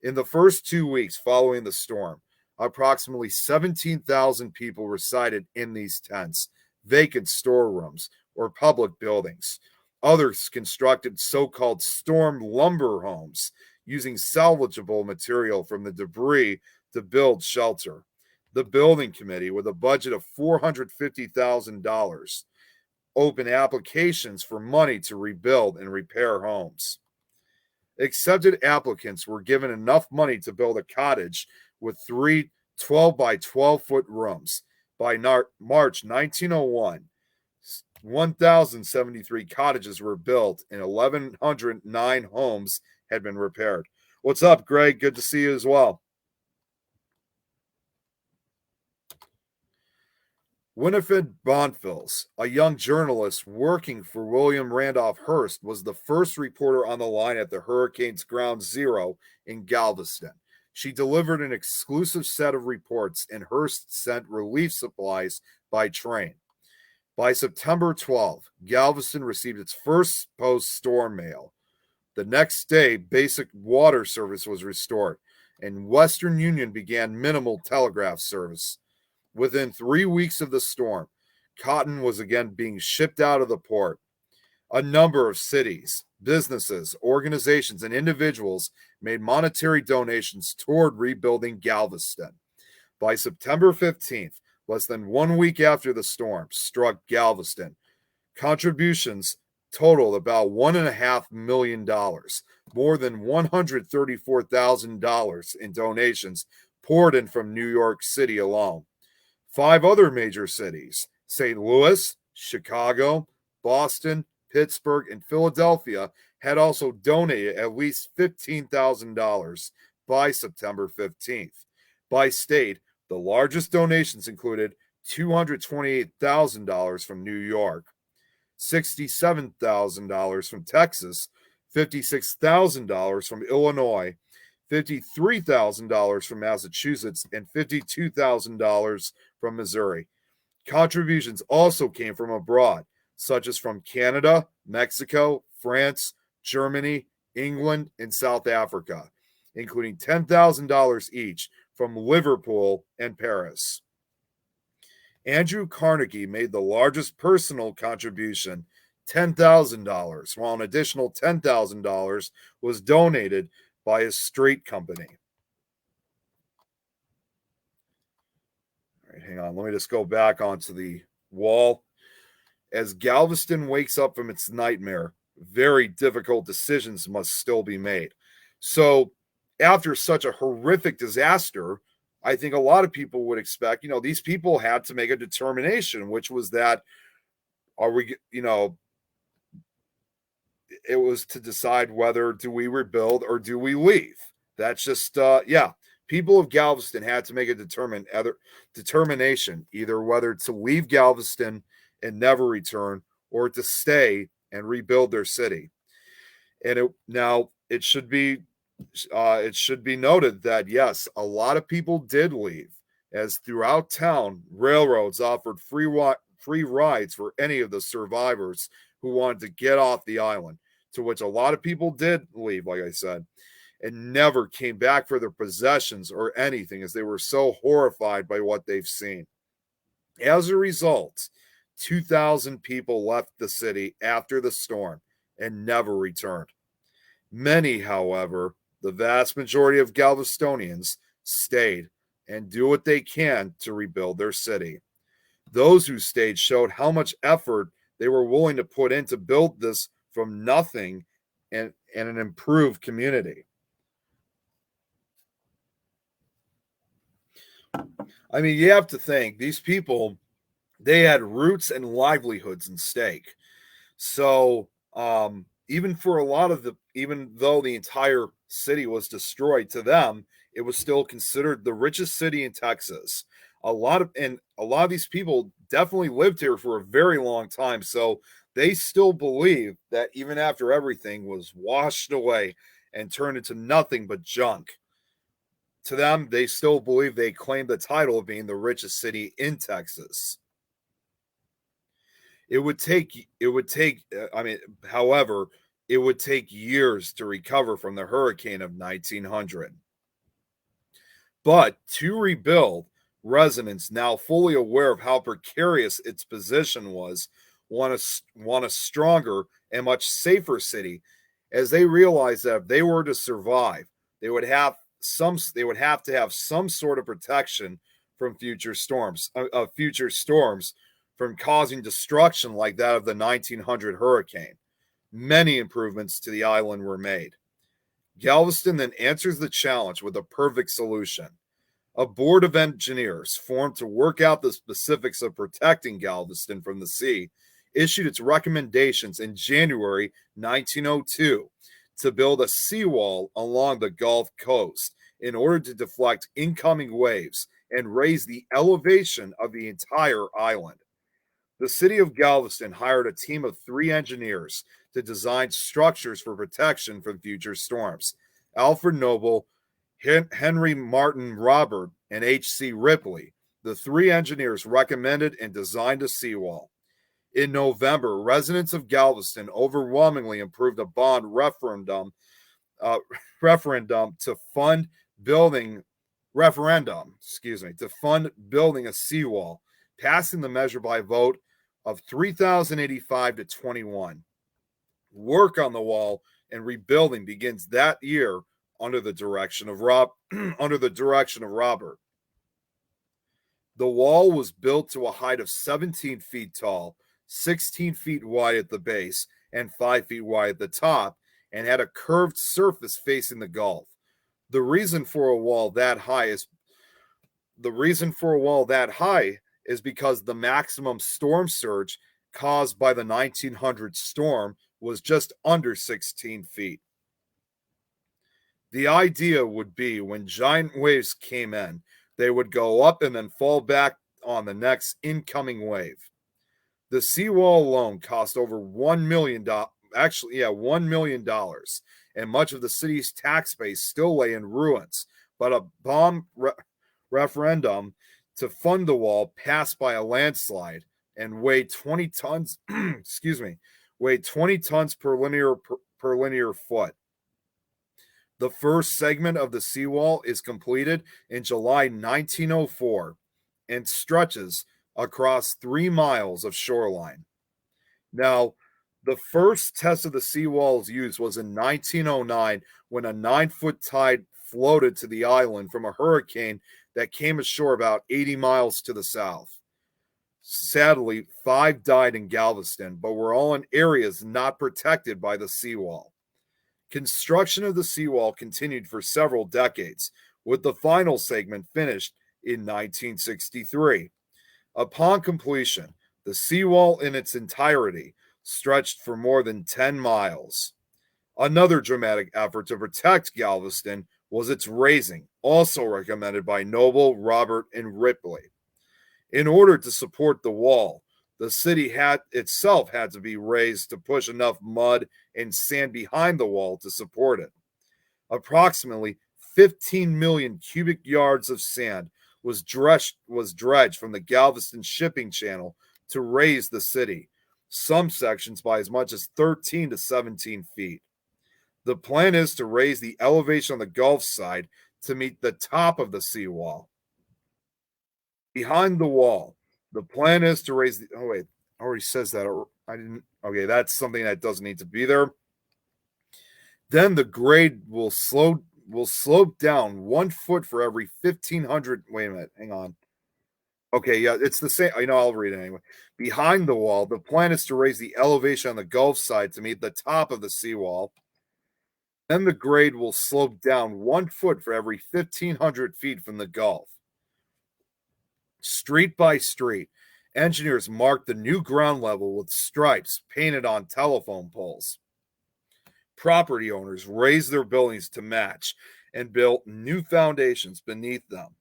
Speaker 1: In the first 2 weeks following the storm, approximately 17,000 people resided in these tents, vacant storerooms, or public buildings. Others constructed so-called storm lumber homes using salvageable material from the debris to build shelter. The building committee, with a budget of $450,000, opened applications for money to rebuild and repair homes. Accepted applicants were given enough money to build a cottage with 3 12 by 12 foot rooms. By March 1901, 1,073 cottages were built and 1,109 homes had been repaired. What's up, Greg? Good to see you as well. Winifred Bonfils, a young journalist working for William Randolph Hearst, was the first reporter on the line at the hurricane's ground zero in Galveston. She delivered an exclusive set of reports, and Hearst sent relief supplies by train. By September 12, Galveston received its first post-storm mail. The next day, basic water service was restored, and Western Union began minimal telegraph service. Within 3 weeks of the storm, cotton was again being shipped out of the port. A number of cities, businesses, organizations, and individuals made monetary donations toward rebuilding Galveston. By September 15th, less than 1 week after the storm struck Galveston, contributions totaled about $1.5 million. more than $134,000 in donations poured in from New York City alone. 5 other major cities, St. Louis, Chicago, Boston, Pittsburgh, and Philadelphia, had also donated at least $15,000 by September 15th. By state, the largest donations included $228,000 from New York, $67,000 from Texas, $56,000 from Illinois, $53,000 from Massachusetts, and $52,000 from Missouri. Contributions also came from abroad, such as from Canada, Mexico, France, Germany, England, and South Africa, including $10,000 each from Liverpool and Paris. Andrew Carnegie made the largest personal contribution, $10,000, while an additional $10,000 was donated by his street company. All right, hang on. Let me just go back onto the wall. As Galveston wakes up from its nightmare, very difficult decisions must still be made. So, after such a horrific disaster, I think a lot of people would expect, these people had to make a determination, which was that, it was to decide whether do we rebuild or do we leave. That's just, people of Galveston had to make a determination, either whether to leave Galveston and never return or to stay and rebuild their city. And it should be noted that, yes, a lot of people did leave, as throughout town, railroads offered free rides for any of the survivors who wanted to get off the island, to which a lot of people did leave, like I said, and never came back for their possessions or anything, as they were so horrified by what they've seen. As a result, 2,000 people left the city after the storm and never returned. Many, however, the vast majority of Galvestonians, stayed and do what they can to rebuild their city. Those who stayed showed how much effort they were willing to put in to build this from nothing and an improved community. I mean, you have to think, these people, they had roots and livelihoods at stake. So even though the entire city was destroyed, to them, it was still considered the richest city in Texas. A lot of these people definitely lived here for a very long time. So they still believe that even after everything was washed away and turned into nothing but junk, to them, they still believe they claim the title of being the richest city in Texas. However, it would take years to recover from the hurricane of 1900. But to rebuild, residents, now fully aware of how precarious its position was, want a stronger and much safer city, as they realized that if they were to survive, they would have to have some sort of protection from future storms from causing destruction like that of the 1900 hurricane. Many improvements to the island were made. Galveston then answers the challenge with a perfect solution. A board of engineers formed to work out the specifics of protecting Galveston from the sea issued its recommendations in January 1902 to build a seawall along the Gulf Coast in order to deflect incoming waves and raise the elevation of the entire island. The city of Galveston hired a team of 3 engineers to design structures for protection from future storms. Alfred Noble, Henry Martin Robert, and H.C. Ripley, the 3 engineers, recommended and designed a seawall. In November, residents of Galveston overwhelmingly approved a bond referendum to fund building a seawall, passing the measure by a vote of 3,085 to 21. Work on the wall and rebuilding begins that year under the direction of Robert. The wall was built to a height of 17 feet tall, 16 feet wide at the base, and 5 feet wide at the top, and had a curved surface facing the Gulf. The reason for a wall that high is because the maximum storm surge caused by the 1900 storm was just under 16 feet. The idea would be when giant waves came in, they would go up and then fall back on the next incoming wave. The seawall alone cost over $1 million. $1 million. And much of the city's tax base still lay in ruins. But a bomb referendum to fund the wall passed by a landslide and weighed 20 tons, weighed 20 tons per linear foot. The first segment of the seawall is completed in July 1904 and stretches across 3 miles of shoreline. Now, the first test of the seawall's use was in 1909 when a 9-foot tide floated to the island from a hurricane that came ashore about 80 miles to the south. Sadly, 5 died in Galveston, but were all in areas not protected by the seawall. Construction of the seawall continued for several decades, with the final segment finished in 1963. Upon completion, the seawall in its entirety stretched for more than 10 miles. Another dramatic effort to protect Galveston was its raising, also recommended by Noble, Robert, and Ripley. In order to support the wall, the city itself had to be raised to push enough mud and sand behind the wall to support it. Approximately 15 million cubic yards of sand was dredged from the Galveston shipping channel to raise the city, some sections by as much as 13 to 17 feet. The plan is to raise the elevation on the Gulf side to meet the top of the seawall. Behind the wall, the plan is to raise the... Oh, wait. Already says that. I didn't... Okay, that's something that doesn't need to be there. Then the grade will slope down 1 foot for every 1,500... Wait a minute. Hang on. Okay, yeah, it's the same. I'll read it anyway. Behind the wall, the plan is to raise the elevation on the Gulf side to meet the top of the seawall. Then the grade will slope down 1 foot for every 1,500 feet from the Gulf. Street by street, engineers marked the new ground level with stripes painted on telephone poles. Property owners raised their buildings to match and built new foundations beneath them,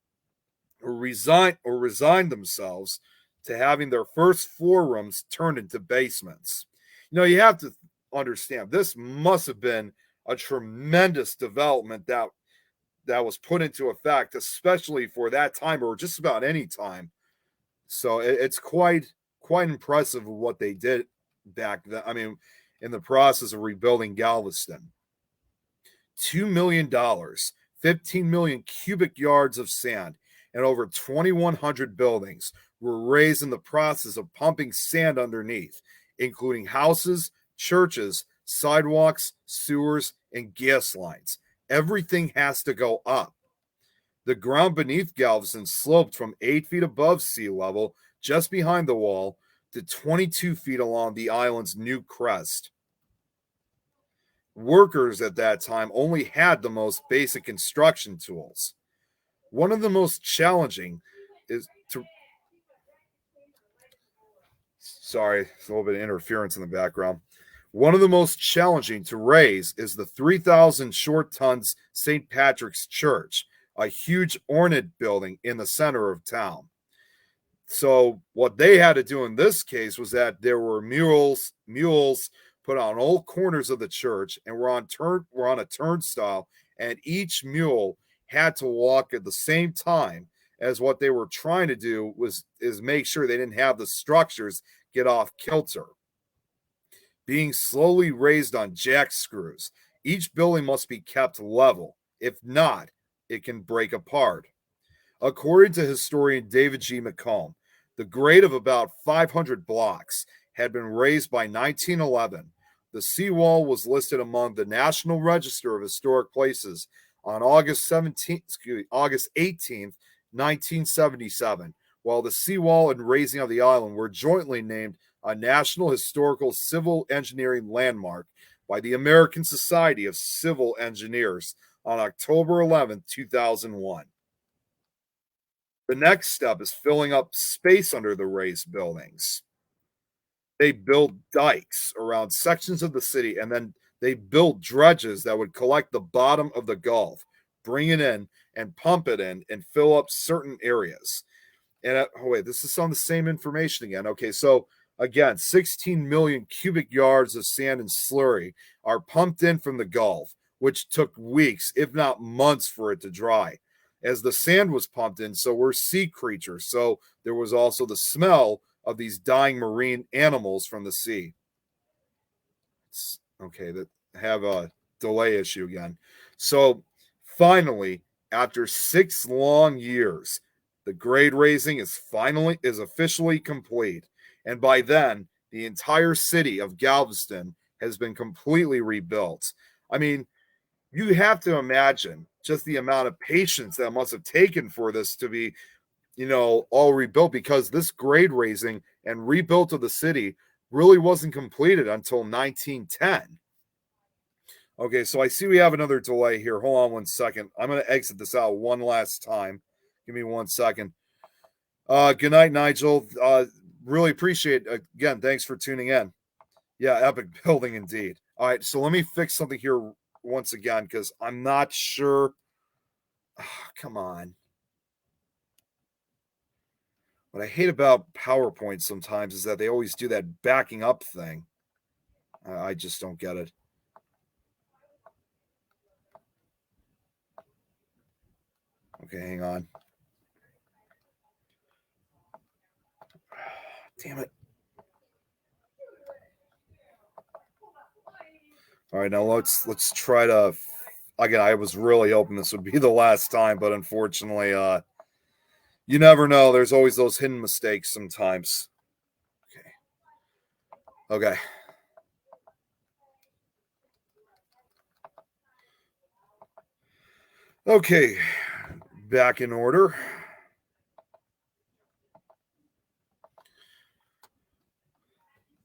Speaker 1: or resigned themselves to having their first floor rooms turned into basements. You have to understand, this must have been a tremendous development that was put into effect, especially for that time or just about any time. So it's quite impressive what they did back then. I mean, in the process of rebuilding Galveston. $2 million, 15 million cubic yards of sand, and over 2,100 buildings were raised in the process of pumping sand underneath, including houses, churches, sidewalks, sewers, and gas lines. Everything has to go up. The ground beneath Galveston sloped from 8 feet above sea level, just behind the wall, to 22 feet along the island's new crest. Workers at that time only had the most basic construction tools. One of the most challenging is to... Sorry, there's a little bit of interference in the background. One of the most challenging to raise is the 3,000 short tons St. Patrick's Church, a huge ornate building in the center of town. So what they had to do in this case was that there were mules put on all corners of the church and were on a turnstile, and each mule had to walk at the same time, as what they were trying to do is make sure they didn't have the structures get off kilter. Being slowly raised on jack screws, each building must be kept level. If not, it can break apart. According to historian David G. McComb, the grade of about 500 blocks had been raised by 1911. The seawall was listed among the National Register of Historic Places on August 18th, 1977, while the seawall and raising of the island were jointly named a National Historical Civil Engineering Landmark by the American Society of Civil Engineers on October 11, 2001. The next step is filling up space under the raised buildings. They built dikes around sections of the city, and then they built dredges that would collect the bottom of the Gulf, bring it in, and pump it in and fill up certain areas. And oh wait, this is on the same information again. Okay, so again, 16 million cubic yards of sand and slurry are pumped in from the Gulf, which took weeks, if not months, for it to dry. As the sand was pumped in, so were sea creatures. So there was also the smell of these dying marine animals from the sea. Okay, that have a delay issue again. So finally, after 6 long years, the grade raising is officially complete. And by then, the entire city of Galveston has been completely rebuilt. I mean, you have to imagine just the amount of patience that must have taken for this to be, all rebuilt, because this grade raising and rebuilt of the city really wasn't completed until 1910. Okay, so I see we have another delay here. Hold on one second. I'm going to exit this out one last time. Give me 1 second. Good night, Nigel. Really appreciate it. Again, thanks for tuning in. Yeah, epic building indeed. All right, so let me fix something here once again, because I'm not sure. Come on. What I hate about PowerPoint sometimes is that they always do that backing up thing. I just don't get it. Okay, hang on. Damn it. All right, now let's try to, again, I was really hoping this would be the last time, but unfortunately, you never know. There's always those hidden mistakes sometimes. Okay. Okay, back in order.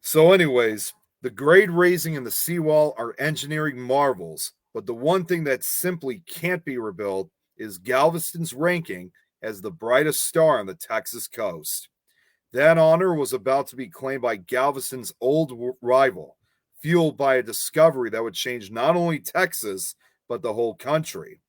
Speaker 1: So anyways, the grade raising and the seawall are engineering marvels, but the one thing that simply can't be rebuilt is Galveston's ranking as the brightest star on the Texas coast. That honor was about to be claimed by Galveston's old rival, fueled by a discovery that would change not only Texas, but the whole country.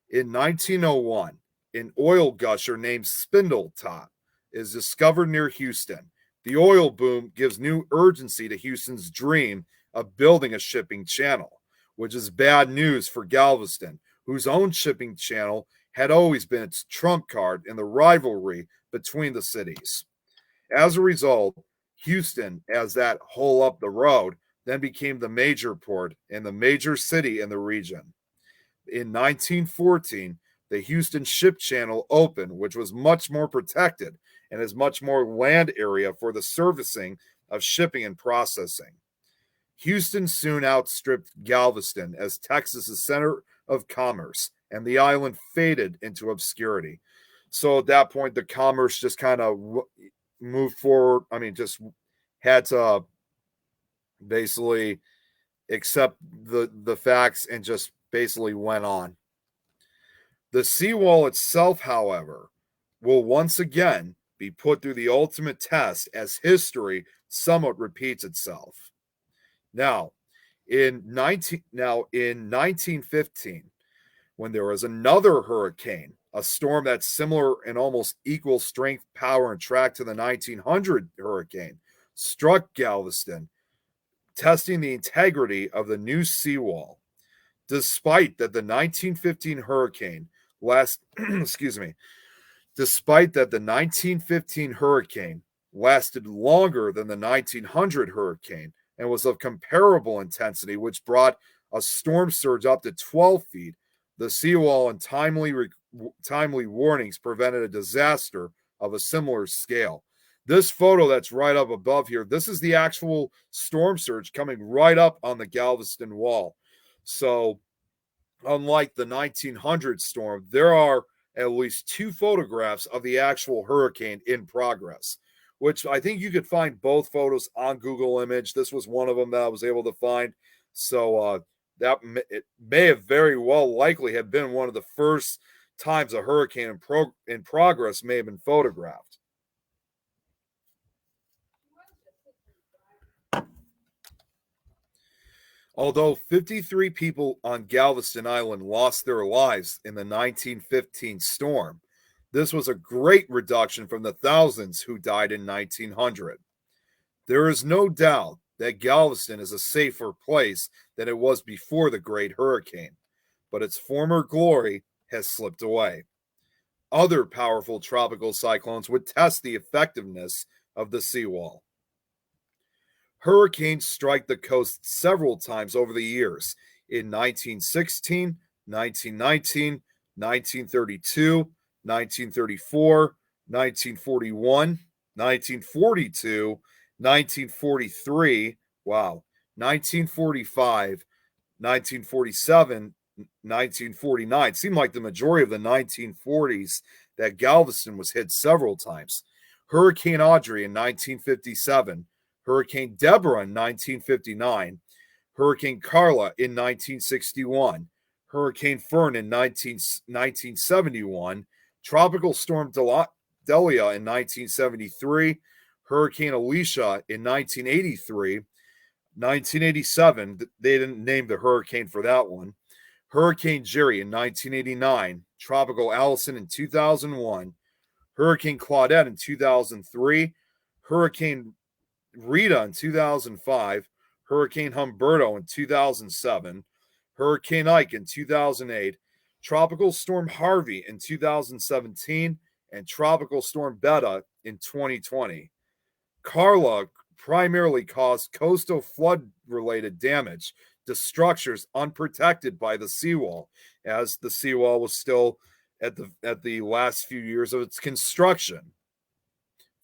Speaker 1: In 1901, an oil gusher named Spindletop is discovered near Houston. The oil boom gives new urgency to Houston's dream of building a shipping channel, which is bad news for Galveston, whose own shipping channel had always been its trump card in the rivalry between the cities. As a result, Houston, as that hole up the road, then became the major port and the major city in the region. In 1914, the Houston Ship Channel opened, which was much more protected and has much more land area for the servicing of shipping and processing. Houston soon outstripped Galveston as Texas's center of commerce, and the island faded into obscurity. So at that point, the commerce just kind of moved forward. I mean, just had to basically accept the facts and just basically went on. The seawall itself, however, will once again be put through the ultimate test as history somewhat repeats itself. Now, in 1915, when there was another hurricane, a storm that's similar in almost equal strength, power, and track to the 1900 hurricane, struck Galveston, testing the integrity of the new seawall. Despite that the 1915 hurricane lasted longer than the 1900 hurricane and was of comparable intensity, which brought a storm surge up to 12 feet, the seawall and timely warnings prevented a disaster of a similar scale. This photo that's right up above here, this is the actual storm surge coming right up on the Galveston wall. So, unlike the 1900 storm, there are at least 2 photographs of the actual hurricane in progress, which I think you could find both photos on Google Image. This was one of them that I was able to find. So it may have very well likely have been one of the first times a hurricane in progress may have been photographed. Although 53 people on Galveston Island lost their lives in the 1915 storm, this was a great reduction from the thousands who died in 1900. There is no doubt that Galveston is a safer place than it was before the Great Hurricane, but its former glory has slipped away. Other powerful tropical cyclones would test the effectiveness of the seawall. Hurricanes strike the coast several times over the years in 1916, 1919, 1932, 1934, 1941, 1942, 1943, 1945, 1947, 1949. It seemed like the majority of the 1940s that Galveston was hit several times. Hurricane Audrey in 1957, Hurricane Deborah in 1959, Hurricane Carla in 1961, Hurricane Fern in 1971, Tropical Storm Delia in 1973, Hurricane Alicia in 1983, 1987, they didn't name the hurricane for that one, Hurricane Jerry in 1989, Tropical Allison in 2001, Hurricane Claudette in 2003, Hurricane Rita in 2005, Hurricane Humberto in 2007, Hurricane Ike in 2008, Tropical Storm Harvey in 2017, and Tropical Storm Beta in 2020. Carla primarily caused coastal flood-related damage to structures unprotected by the seawall, as the seawall was still at the last few years of its construction.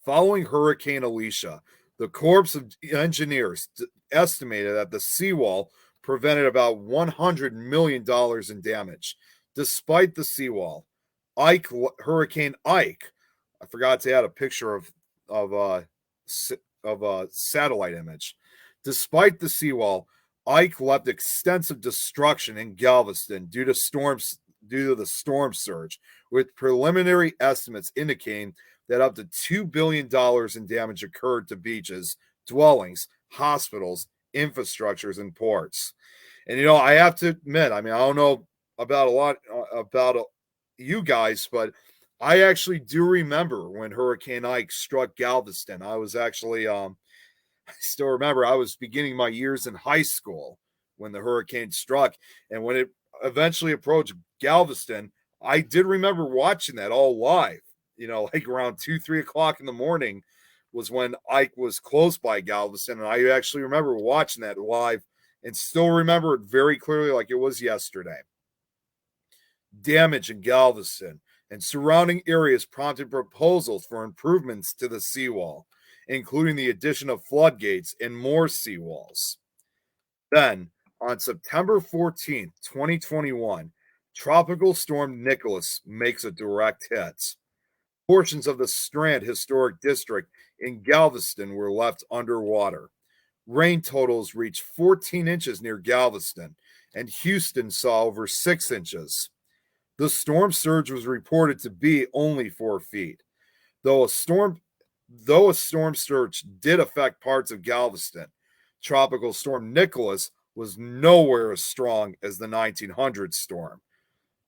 Speaker 1: Following Hurricane Alicia, the Corps of Engineers estimated that the seawall prevented about $100 million in damage. Despite the seawall, Hurricane Ike, I forgot to add a picture of a satellite image. Despite the seawall, Ike left extensive destruction in Galveston due to the storm surge, with preliminary estimates indicating that up to $2 billion in damage occurred to beaches, dwellings, hospitals, infrastructures, and ports. And, I have to admit, I don't know about you guys, but I actually do remember when Hurricane Ike struck Galveston. I was actually, I still remember I was beginning my years in high school when the hurricane struck. And when it eventually approached Galveston, I did remember watching that all live. Like around 2-3 o'clock in the morning was when Ike was close by Galveston. And I actually remember watching that live and still remember it very clearly like it was yesterday. Damage in Galveston and surrounding areas prompted proposals for improvements to the seawall, including the addition of floodgates and more seawalls. Then, on September 14th, 2021, Tropical Storm Nicholas makes a direct hit. Portions of the Strand Historic District in Galveston were left underwater. Rain totals reached 14 inches near Galveston, and Houston saw over 6 inches. The storm surge was reported to be only 4 feet. Though a storm surge did affect parts of Galveston, Tropical Storm Nicholas was nowhere as strong as the 1900 storm.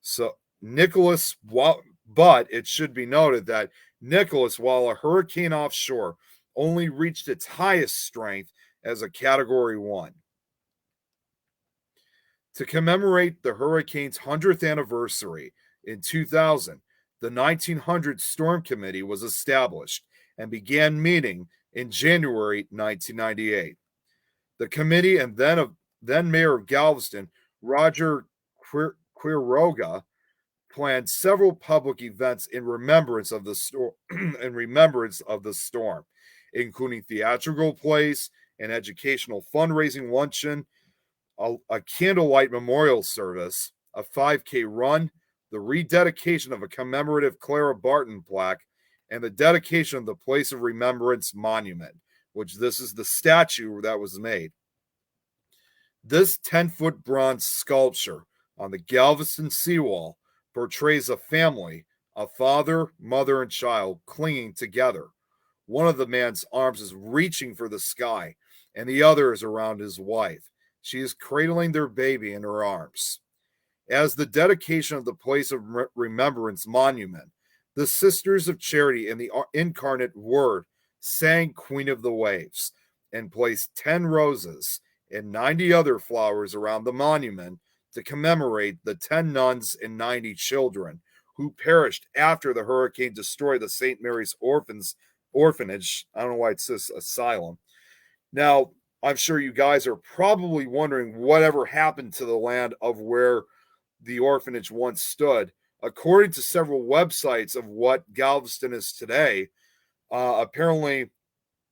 Speaker 1: So Nicholas, but it should be noted that Nicholas, while a hurricane offshore, only reached its highest strength as a Category 1. To commemorate the hurricane's 100th anniversary in 2000, the 1900 Storm Committee was established and began meeting in January 1998. The committee and then Mayor of Galveston, Roger Quiroga, planned several public events in remembrance of the storm, including theatrical plays, an educational fundraising luncheon, a candlelight memorial service, a 5K run, the rededication of a commemorative Clara Barton plaque, and the dedication of the Place of Remembrance Monument, which this is the statue that was made. This 10-foot bronze sculpture on the Galveston seawall portrays a family, a father, mother, and child clinging together. One of the man's arms is reaching for the sky, and the other is around his wife. She is cradling their baby in her arms. As the dedication of the place of remembrance monument, the Sisters of Charity and the Incarnate Word sang Queen of the Waves and placed 10 roses and 90 other flowers around the monument to commemorate the 10 nuns and 90 children who perished after the hurricane destroyed the St. Mary's Orphanage. I don't know why it says asylum. Now, I'm sure you guys are probably wondering whatever happened to the land of where the orphanage once stood. According to several websites of what Galveston is today, apparently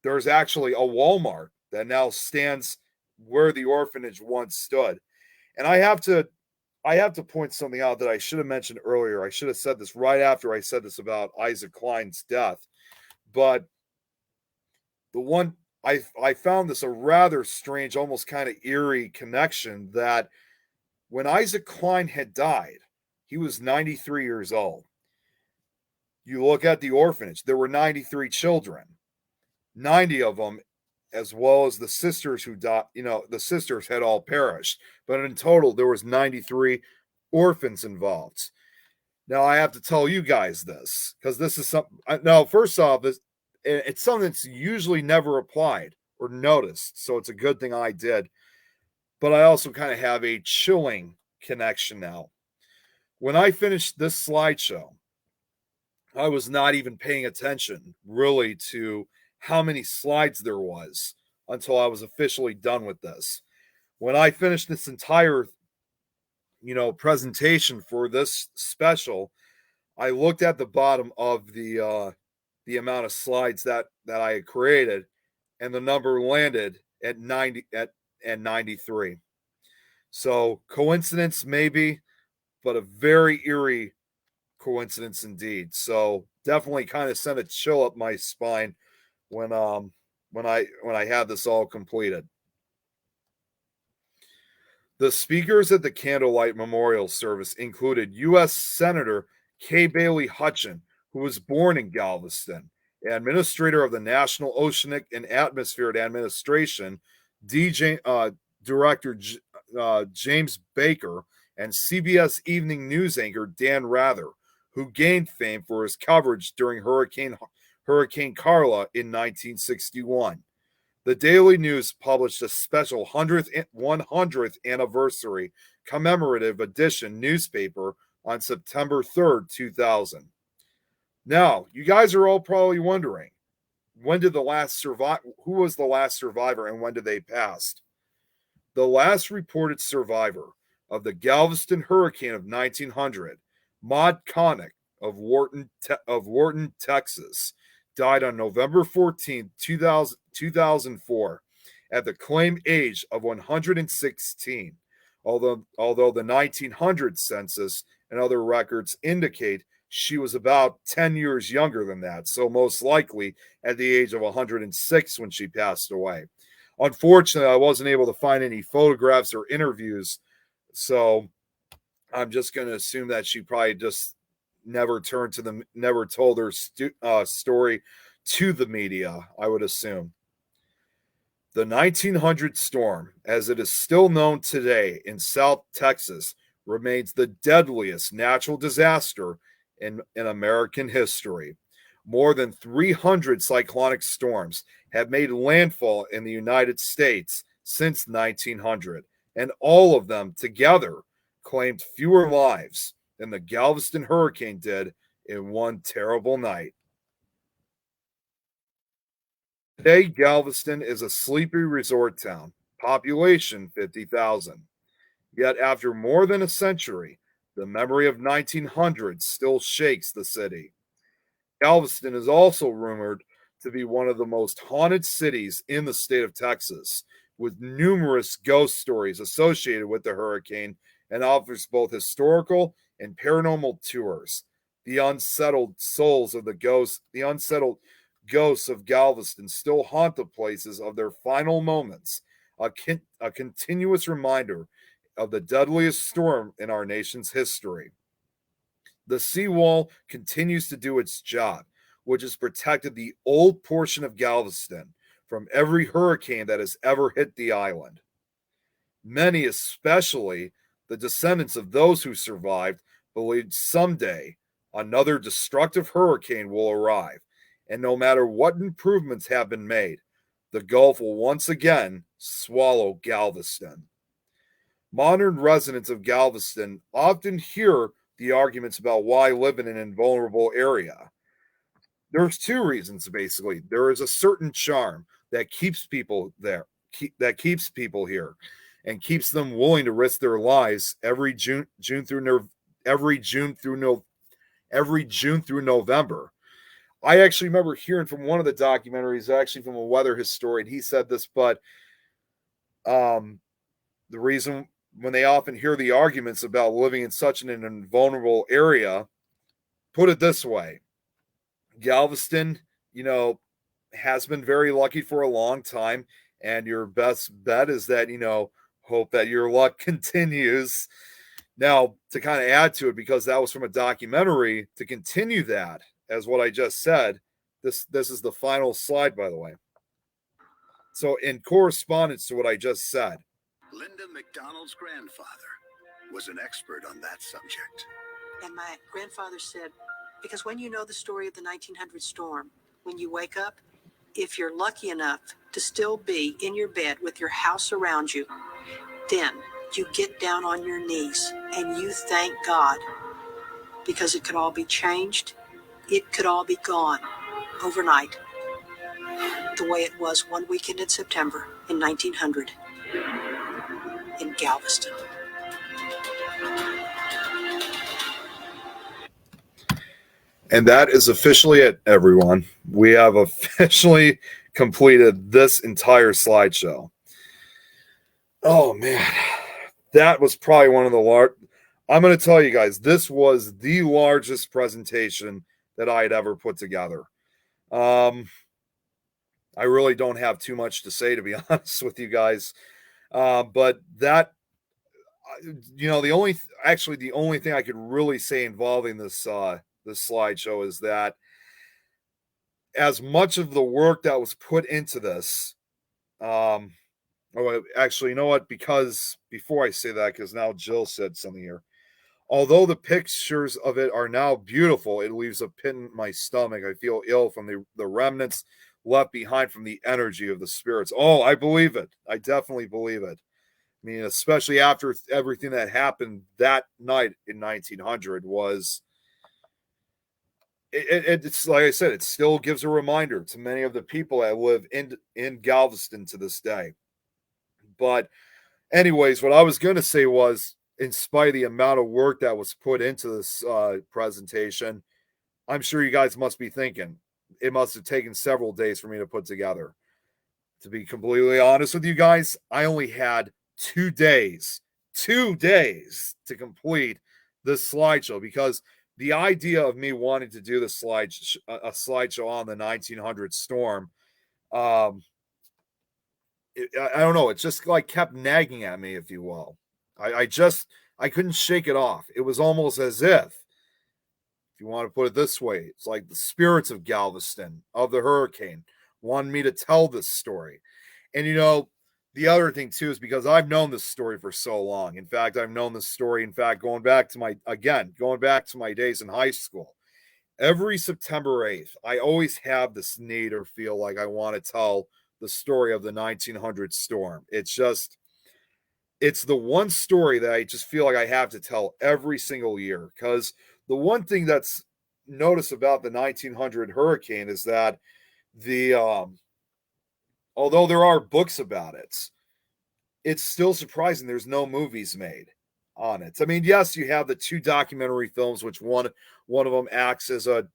Speaker 1: there's actually a Walmart that now stands where the orphanage once stood. And I have to point something out that I should have mentioned earlier. I should have said this right after I said this about Isaac Klein's death. But the one I found this a rather strange, almost kind of eerie connection that when Isaac Klein had died, he was 93 years old. You look at the orphanage, there were 93 children, 90 of them, as well as the sisters who died. The sisters had all perished, but in total, there was 93 orphans involved. Now, I have to tell you guys this, because this is something. Now, first off, it's something that's usually never applied or noticed, so it's a good thing I did. But I also kind of have a chilling connection now. When I finished this slideshow, I was not even paying attention really to how many slides there was until I was officially done with this. When I finished this entire, presentation for this special, I looked at the bottom of the amount of slides that I had created, and the number landed at 93. So coincidence maybe, but a very eerie coincidence indeed. So definitely kind of sent a chill up my spine when I had this all completed. The speakers at the candlelight memorial service included U.S. Senator Kay Bailey Hutchin, who was born in Galveston, administrator of the National Oceanic and Atmospheric Administration, Director James Baker, and CBS Evening News anchor Dan Rather, who gained fame for his coverage during Hurricane Carla in 1961. The Daily News published a special 100th anniversary commemorative edition newspaper on September 3rd, 2000. Now, you guys are all probably wondering, who was the last survivor and when did they pass? The last reported survivor of the Galveston hurricane of 1900, Maud Connick of Wharton, Texas, died on November 14, 2004, at the claimed age of 116, although the 1900 census and other records indicate she was about 10 years younger than that, so most likely at the age of 106 when she passed away. Unfortunately, I wasn't able to find any photographs or interviews, so I'm just going to assume that she probably just never told her story to the media, I would assume. The 1900 storm, as it is still known today in South Texas, remains the deadliest natural disaster in American history. More than 300 cyclonic storms have made landfall in the United States since 1900, and all of them together claimed fewer lives than the Galveston hurricane did in one terrible night. Today, Galveston is a sleepy resort town, population 50,000. Yet after more than a century, the memory of 1900 still shakes the city. Galveston is also rumored to be one of the most haunted cities in the state of Texas, with numerous ghost stories associated with the hurricane, and offers both historical and paranormal tours. The unsettled ghosts of Galveston still haunt the places of their final moments. a continuous reminder of the deadliest storm in our nation's history. The seawall continues to do its job, which has protected the old portion of Galveston from every hurricane that has ever hit the island. Many, especially the descendants of those who survived, believed someday another destructive hurricane will arrive, and no matter what improvements have been made, the Gulf will once again swallow Galveston. Modern residents of Galveston often hear the arguments about why live in an invulnerable area. There's two reasons, basically. There is a certain charm that keeps people there, that keeps people here, and keeps them willing to risk their lives every June through November. I actually remember hearing from one of the documentaries, actually from a weather historian. He said this, but the reason when they often hear the arguments about living in such an invulnerable area, put it this way: Galveston, has been very lucky for a long time, and your best bet is that, hope that your luck continues. Now, to kind of add to it, because that was from a documentary, to continue that, as what I just said, this is the final slide, by the way. So in correspondence to what I just said,
Speaker 10: Linda McDonald's grandfather was an expert on that subject.
Speaker 2: And my grandfather said, because when you know the story of the 1900 storm, when you wake up, if you're lucky enough to still be in your bed with your house around you, then you get down on your knees and you thank God, because it could all be changed. It could all be gone overnight, the way it was one weekend in September in 1900 in Galveston.
Speaker 1: and that is officially it, everyone. We have officially completed this entire slideshow. Oh, man. That was probably one of the I'm going to tell you guys, this was the largest presentation that I had ever put together. I really don't have too much to say, to be honest with you guys. But that, the only thing I could really say involving this slideshow is that as much of the work that was put into this, actually, you know what? Because before I say that, because now Jill said something here. Although the pictures of it are now beautiful, it leaves a pit in my stomach. I feel ill from the remnants left behind from the energy of the spirits. Oh, I believe it. I definitely believe it. I mean, especially after everything that happened that night in 1900 was... It's like I said, it still gives a reminder to many of the people that live in Galveston to this day. But anyways, what I was going to say was, in spite of the amount of work that was put into this presentation, I'm sure you guys must be thinking, it must have taken several days for me to put together. To be completely honest with you guys, I only had 2 days to complete this slideshow, because the idea of me wanting to do a slideshow on the 1900 storm, I don't know, it just like kept nagging at me, if you will. I couldn't shake it off. It was almost as if you want to put it this way, it's like the spirits of Galveston, of the hurricane, wanted me to tell this story. And the other thing too is because I've known this story for so long. In fact, I've known this story, going back to my days in high school. Every September 8th, I always have this need or feel like I want to tell the story of the 1900 storm. It's the one story that I just feel like I have to tell every single year, because the one thing that's noticed about the 1900 hurricane is that although there are books about it, it's still surprising there's no movies made on it. I mean, yes, you have the 2 documentary films, which one of them acts as a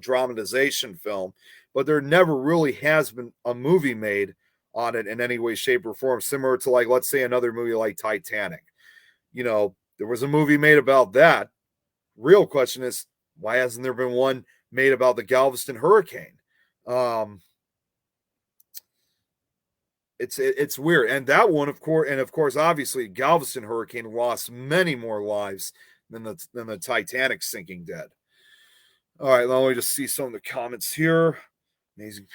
Speaker 1: dramatization film, but there never really has been a movie made on it in any way, shape, or form, similar to, like, let's say another movie like Titanic. There was a movie made about that. Real question is, why hasn't there been one made about the Galveston hurricane? it's weird. And that one, of course, obviously, Galveston hurricane lost many more lives than the Titanic sinking did. All right, let me just see some of the comments here. Amazing.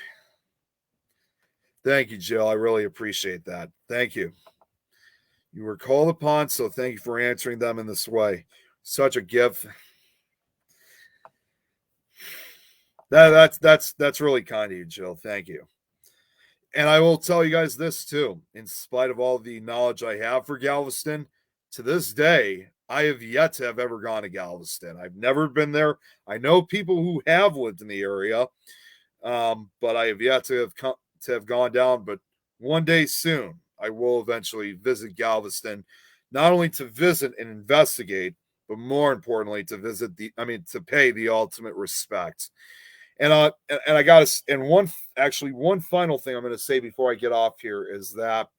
Speaker 1: Thank you, Jill. I really appreciate that. Thank you. You were called upon, so thank you for answering them in this way. Such a gift. That's really kind of you, Jill. Thank you. And I will tell you guys this too. In spite of all the knowledge I have for Galveston, to this day, I have yet to have ever gone to Galveston. I've never been there. I know people who have lived in the area, but I have yet to have gone down. But one day soon, I will eventually visit Galveston, not only to visit and investigate, but more importantly, to pay the ultimate respect. And I got to, and one final thing I'm going to say before I get off here is that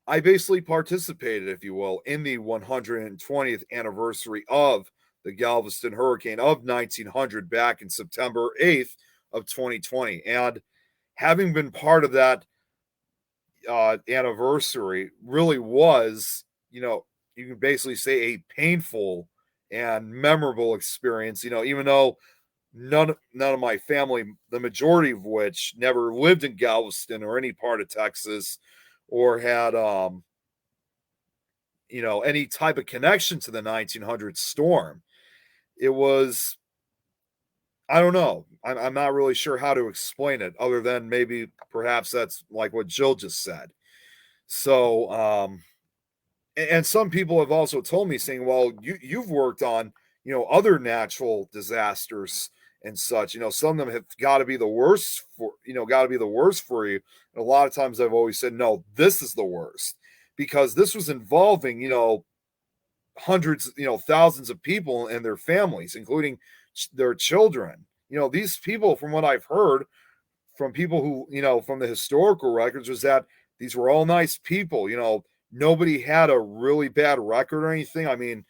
Speaker 1: I basically participated, if you will, in the 120th anniversary of the Galveston hurricane of 1900 back in September 8th of 2020. And having been part of that anniversary really was, you can basically say a painful and memorable experience, even though none of my family, the majority of which never lived in Galveston or any part of Texas or had any type of connection to the 1900 storm. It was, I don't know, I'm not really sure how to explain it other than maybe perhaps that's like what Jill just said. So and some people have also told me saying, well, you've worked on other natural disasters and such, some of them have got to be the worst for you. And a lot of times I've always said, no, this is the worst, because this was involving, hundreds, thousands of people and their families, including their children. These people, from what I've heard from people who, from the historical records, was that these were all nice people. Nobody had a really bad record or anything. I mean,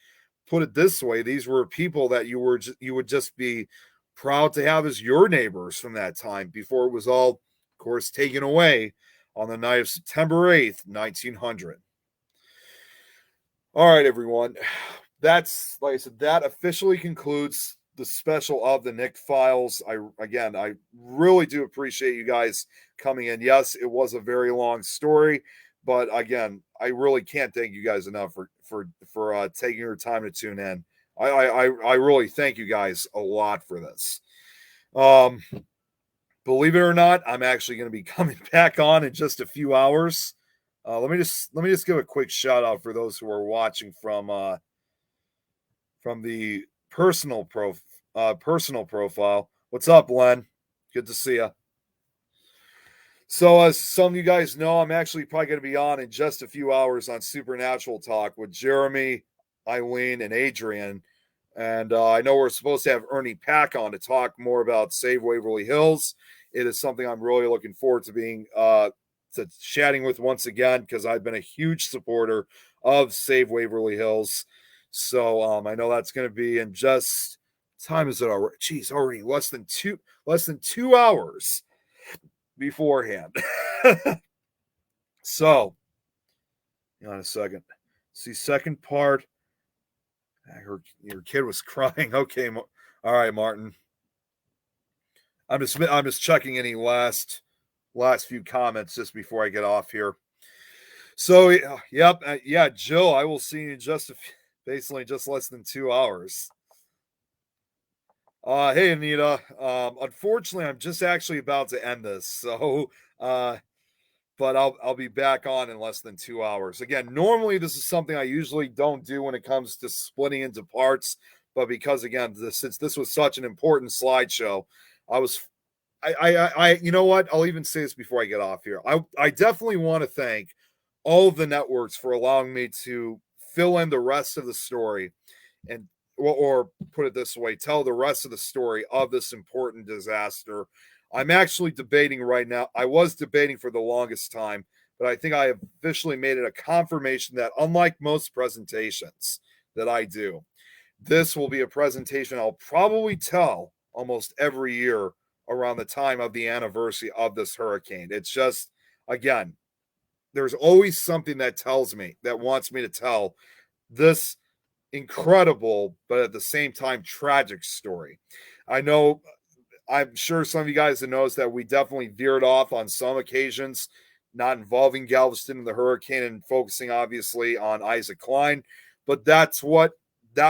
Speaker 1: put it this way, these were people that you would just be proud to have as your neighbors from that time before it was all, of course, taken away on the night of September 8th, 1900. All right, everyone. That's, like I said, that officially concludes the special of the Nick Files. I really do appreciate you guys coming in. Yes, it was a very long story, but again, I really can't thank you guys enough for taking your time to tune in. I really thank you guys a lot for this. Believe it or not, I'm actually going to be coming back on in just a few hours. Let me just give a quick shout out for those who are watching from the personal profile. What's up, Len? Good to see you. So as some of you guys know, I'm actually probably going to be on in just a few hours on Supernatural Talk with Jeremy, Eileen, and Adrian. And I know we're supposed to have Ernie Pack on to talk more about Save Waverly Hills. It is something I'm really looking forward to being to chatting with once again, because I've been a huge supporter of Save Waverly Hills. So I know that's going to be in just, time is it already? Geez, already less than 2 hours beforehand. So, hang on a second. See, second part. Your kid was crying. Okay, all right, Martin. I'm just checking any last few comments just before I get off here. So, yep, Jill, I will see you in basically just less than 2 hours. Hey, Anita. Unfortunately, I'm just actually about to end this. So, but I'll be back on in less than 2 hours. Again, normally this is something I usually don't do when it comes to splitting into parts, but because again, since this was such an important slideshow, I you know what? I'll even say this before I get off here. I definitely want to thank all of the networks for allowing me to fill in the rest of the story, and or put it this way, tell the rest of the story of this important disaster. I'm actually debating right now. I was debating for the longest time, but I think I have officially made it a confirmation that unlike most presentations that I do, this will be a presentation I'll probably tell almost every year around the time of the anniversary of this hurricane. It's just, again, there's always something that tells me, that wants me to tell this incredible, but at the same time tragic story. I know, I'm sure some of you guys have noticed that we definitely veered off on some occasions, not involving Galveston and the hurricane and focusing obviously on Isaac Klein, but that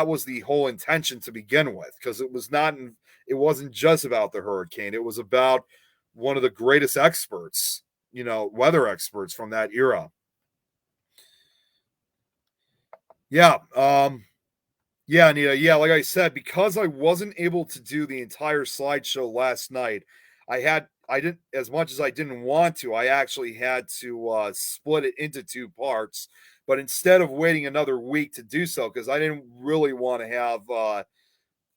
Speaker 1: was the whole intention to begin with, because it wasn't just about the hurricane. It was about one of the greatest experts, weather experts from that era. Yeah. Yeah, Anita. Yeah, like I said, because I wasn't able to do the entire slideshow last night, I didn't, as much as I didn't want to, I actually had to split it into 2 parts. But instead of waiting another week to do so, because I didn't really want to have, I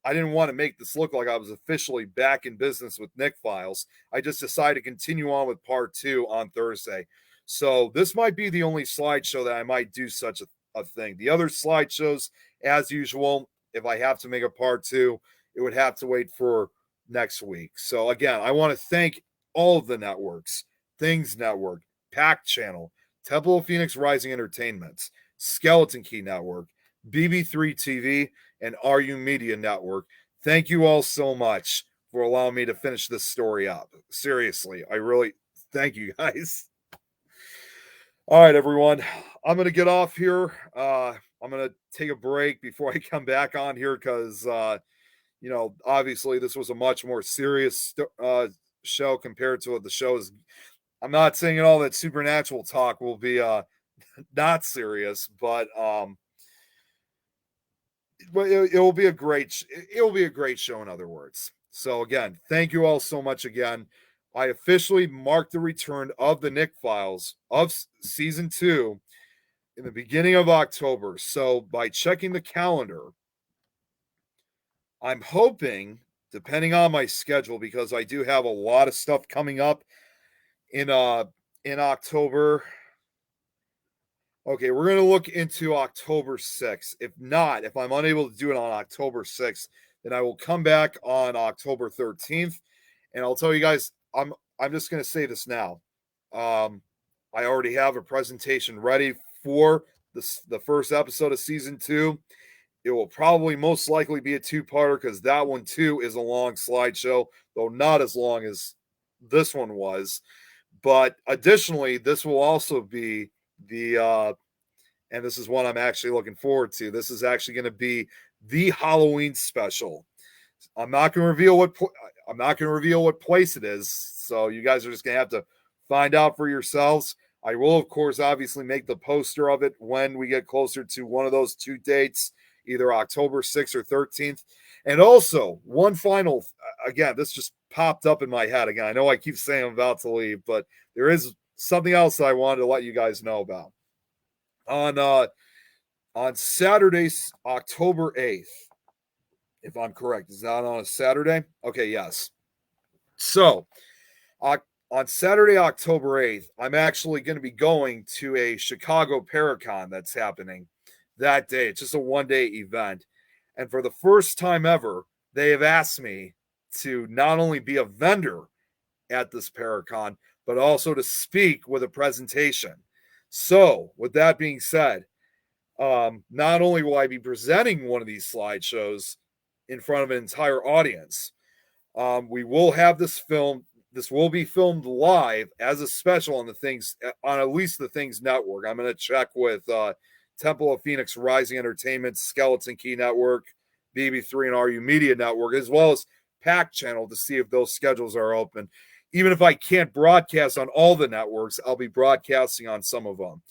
Speaker 1: didn't want to make this look like I was officially back in business with Nick Files, I just decided to continue on with part 2 on Thursday. So this might be the only slideshow that I might do such a thing. The other slideshows, as usual, if I have to make a part 2, it would have to wait for next week. So again, I want to thank all of the networks: Things Network, Pack Channel, Temple of Phoenix Rising Entertainments, Skeleton Key Network, BB3 TV, and RU Media Network. Thank you all so much for allowing me to finish this story up. Seriously, I really thank you guys. All right, everyone. I'm going to get off here. I'm going to take a break before I come back on here because, obviously this was a much more serious show compared to what the show is. I'm not saying at all that Supernatural talk will be not serious, but it will be a great show, in other words. So again, thank you all so much again. I officially marked the return of the Nick Files of season 2 in the beginning of October. So by checking the calendar, I'm hoping, depending on my schedule, because I do have a lot of stuff coming up in October. Okay, we're going to look into October 6th. If I'm unable to do it on October 6th, then I will come back on October 13th. And I'll tell you guys, I'm just going to say this now. I already have a presentation ready for the first episode of season 2. It will probably most likely be a 2-parter because that one too is a long slideshow, though not as long as this one was. But additionally, this will also be and this is one I'm actually looking forward to. This is actually going to be the Halloween special. I'm not going to reveal what place it is, so you guys are just going to have to find out for yourselves. I will, of course, obviously make the poster of it when we get closer to one of those 2 dates, either October 6th or 13th. And also, one final, again, this just popped up in my head again. I know I keep saying I'm about to leave, but there is something else that I wanted to let you guys know about. On Saturday, October 8th, if I'm correct, is that on a Saturday? Okay, yes. So, on Saturday, October 8th, I'm actually going to be going to a Chicago Paracon that's happening that day. It's just a 1-day event. And for the first time ever, they have asked me to not only be a vendor at this Paracon, but also to speak with a presentation. So, with that being said, not only will I be presenting one of these slideshows in front of an entire audience, we will have this filmed. This will be filmed live as a special on at least the Things Network. I'm going to check with Temple of Phoenix Rising Entertainment, Skeleton Key Network, BB3 and RU Media Network, as well as Pack Channel to see if those schedules are open. Even if I can't broadcast on all the networks, I'll be broadcasting on some of them.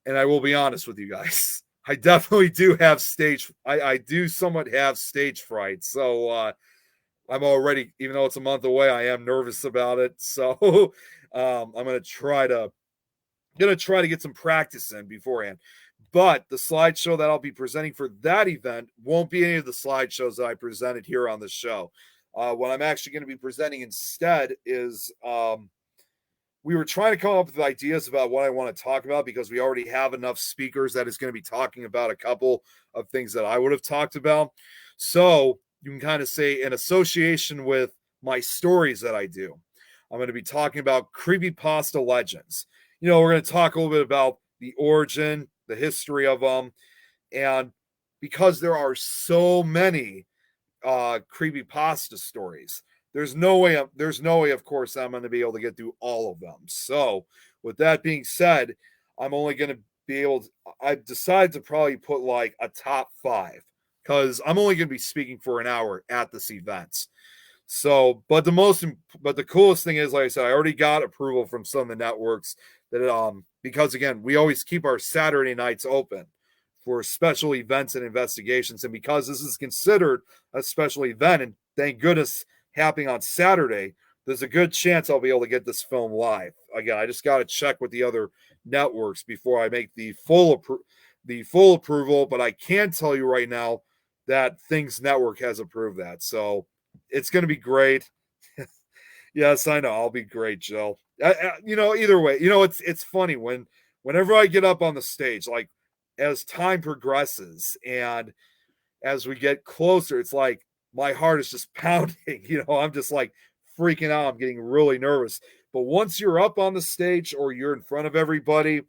Speaker 1: And I will be honest with you guys, I definitely do have I do somewhat have stage fright. So I'm already, even though it's a month away, I am nervous about it. So I'm going to try to get some practice in beforehand. But the slideshow that I'll be presenting for that event won't be any of the slideshows that I presented here on the show. What I'm actually going to be presenting instead is we were trying to come up with ideas about what I want to talk about because we already have enough speakers that is going to be talking about a couple of things that I would have talked about. So you can kind of say in association with my stories that I do. I'm going to be talking about creepypasta legends. You know, we're going to talk a little bit about the origin, the history of them, and because there are so many creepypasta stories, there's no way, of course, I'm going to be able to get through all of them. So, with that being said, I'm only going to be able to, I've decided to probably put like a top 5 because I'm only going to be speaking for an hour at this event. So, but the coolest thing is, like I said, I already got approval from some of the networks that, because again, we always keep our Saturday nights open for special events and investigations. And because this is considered a special event, and thank goodness happening on Saturday, there's a good chance I'll be able to get this film live. Again, I just got to check with the other networks before I make the full approval. But I can tell you right now that Things Network has approved that. So it's going to be great. Yes, I know. I'll be great, Joe. You know, either way, you know, it's funny whenever I get up on the stage, like as time progresses and as we get closer, it's like my heart is just pounding. You know, I'm just like freaking out. I'm getting really nervous. But once you're up on the stage or you're in front of everybody,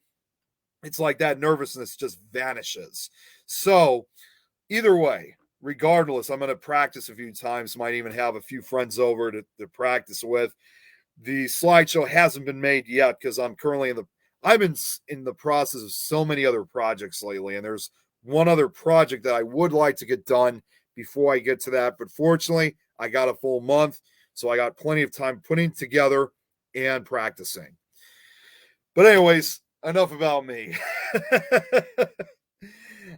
Speaker 1: it's like that nervousness just vanishes. So either way, regardless, I'm going to practice a few times. Might even have a few friends over to practice with. The slideshow hasn't been made yet because I'm currently I've been in the process of so many other projects lately, and there's one other project that I would like to get done before I get to that. But fortunately, I got a full month, so I got plenty of time putting together and practicing. But anyways, enough about me.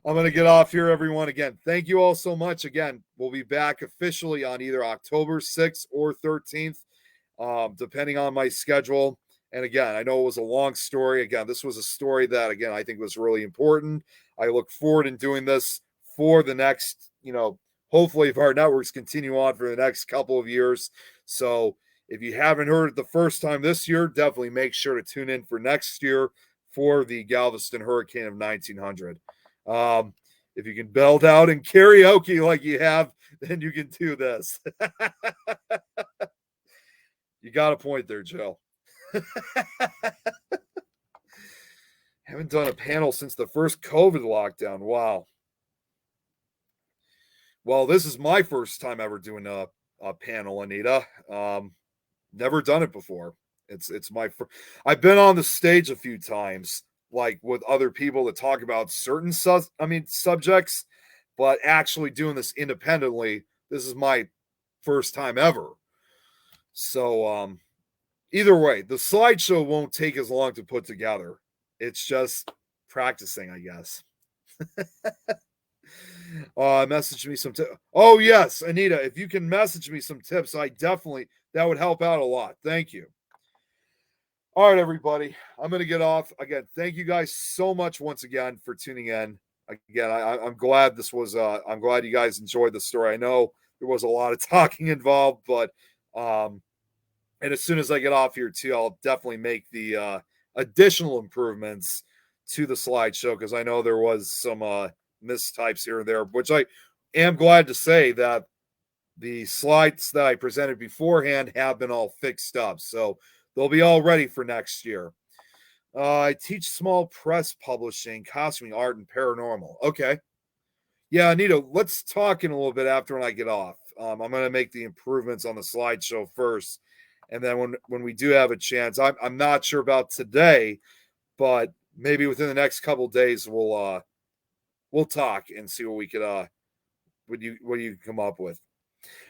Speaker 1: I'm going to get off here, everyone. Again, thank you all so much. Again, we'll be back officially on either October 6th or 13th, depending on my schedule. And again, I know it was a long story. Again, this was a story that, again, I think was really important. I look forward in doing this for the next, you know, hopefully if our networks continue on for the next couple of years. So if you haven't heard it the first time this year, definitely make sure to tune in for next year for the Galveston Hurricane of 1900. If you can belt out in karaoke like you have, then you can do this. You got a point there, Joe. Haven't done a panel since the first COVID lockdown. Wow. Well, this is my first time ever doing a panel, Anita. Never done it before. It's my first. I've been on the stage a few times, like with other people that talk about certain subjects, but actually doing this independently, this is my first time ever. So either way, the slideshow won't take as long to put together. It's just practicing, I guess. Message me some tips. Oh yes, Anita, if you can message me some tips, that would help out a lot. Thank you. All right, everybody, I'm going to get off. Again, thank you guys so much once again for tuning in. Again, I'm glad this was, I'm glad you guys enjoyed the story. I know there was a lot of talking involved, but, and as soon as I get off here too, I'll definitely make the additional improvements to the slideshow because I know there was some mistypes here and there, which I am glad to say that the slides that I presented beforehand have been all fixed up. So they'll be all ready for next year. I teach small press publishing, costuming, art, and paranormal. Okay. Yeah, Anita, let's talk in a little bit after when I get off. I'm going to make the improvements on the slideshow first. And then when we do have a chance, I'm not sure about today, but maybe within the next couple of days, we'll talk and see what we could, what you come up with.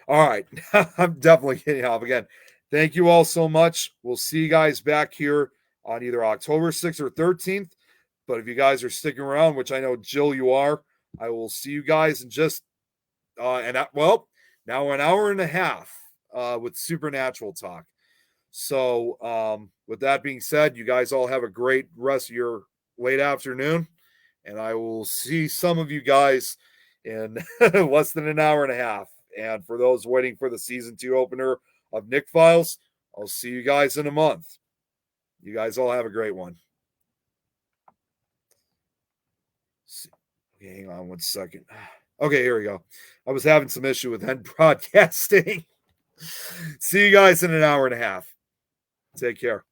Speaker 1: All right. I'm definitely getting off again. Thank you all so much. We'll see you guys back here on either October 6th or 13th. But if you guys are sticking around, which I know, Jill, you are, I will see you guys in just, now an hour and a half with Supernatural Talk. So with that being said, you guys all have a great rest of your late afternoon. And I will see some of you guys in less than an hour and a half. And for those waiting for the season 2 opener of Nick Files, I'll see you guys in a month. You guys all have a great one. Okay, hang on one second. Okay, here we go. I was having some issue with end broadcasting. See you guys in an hour and a half. Take care.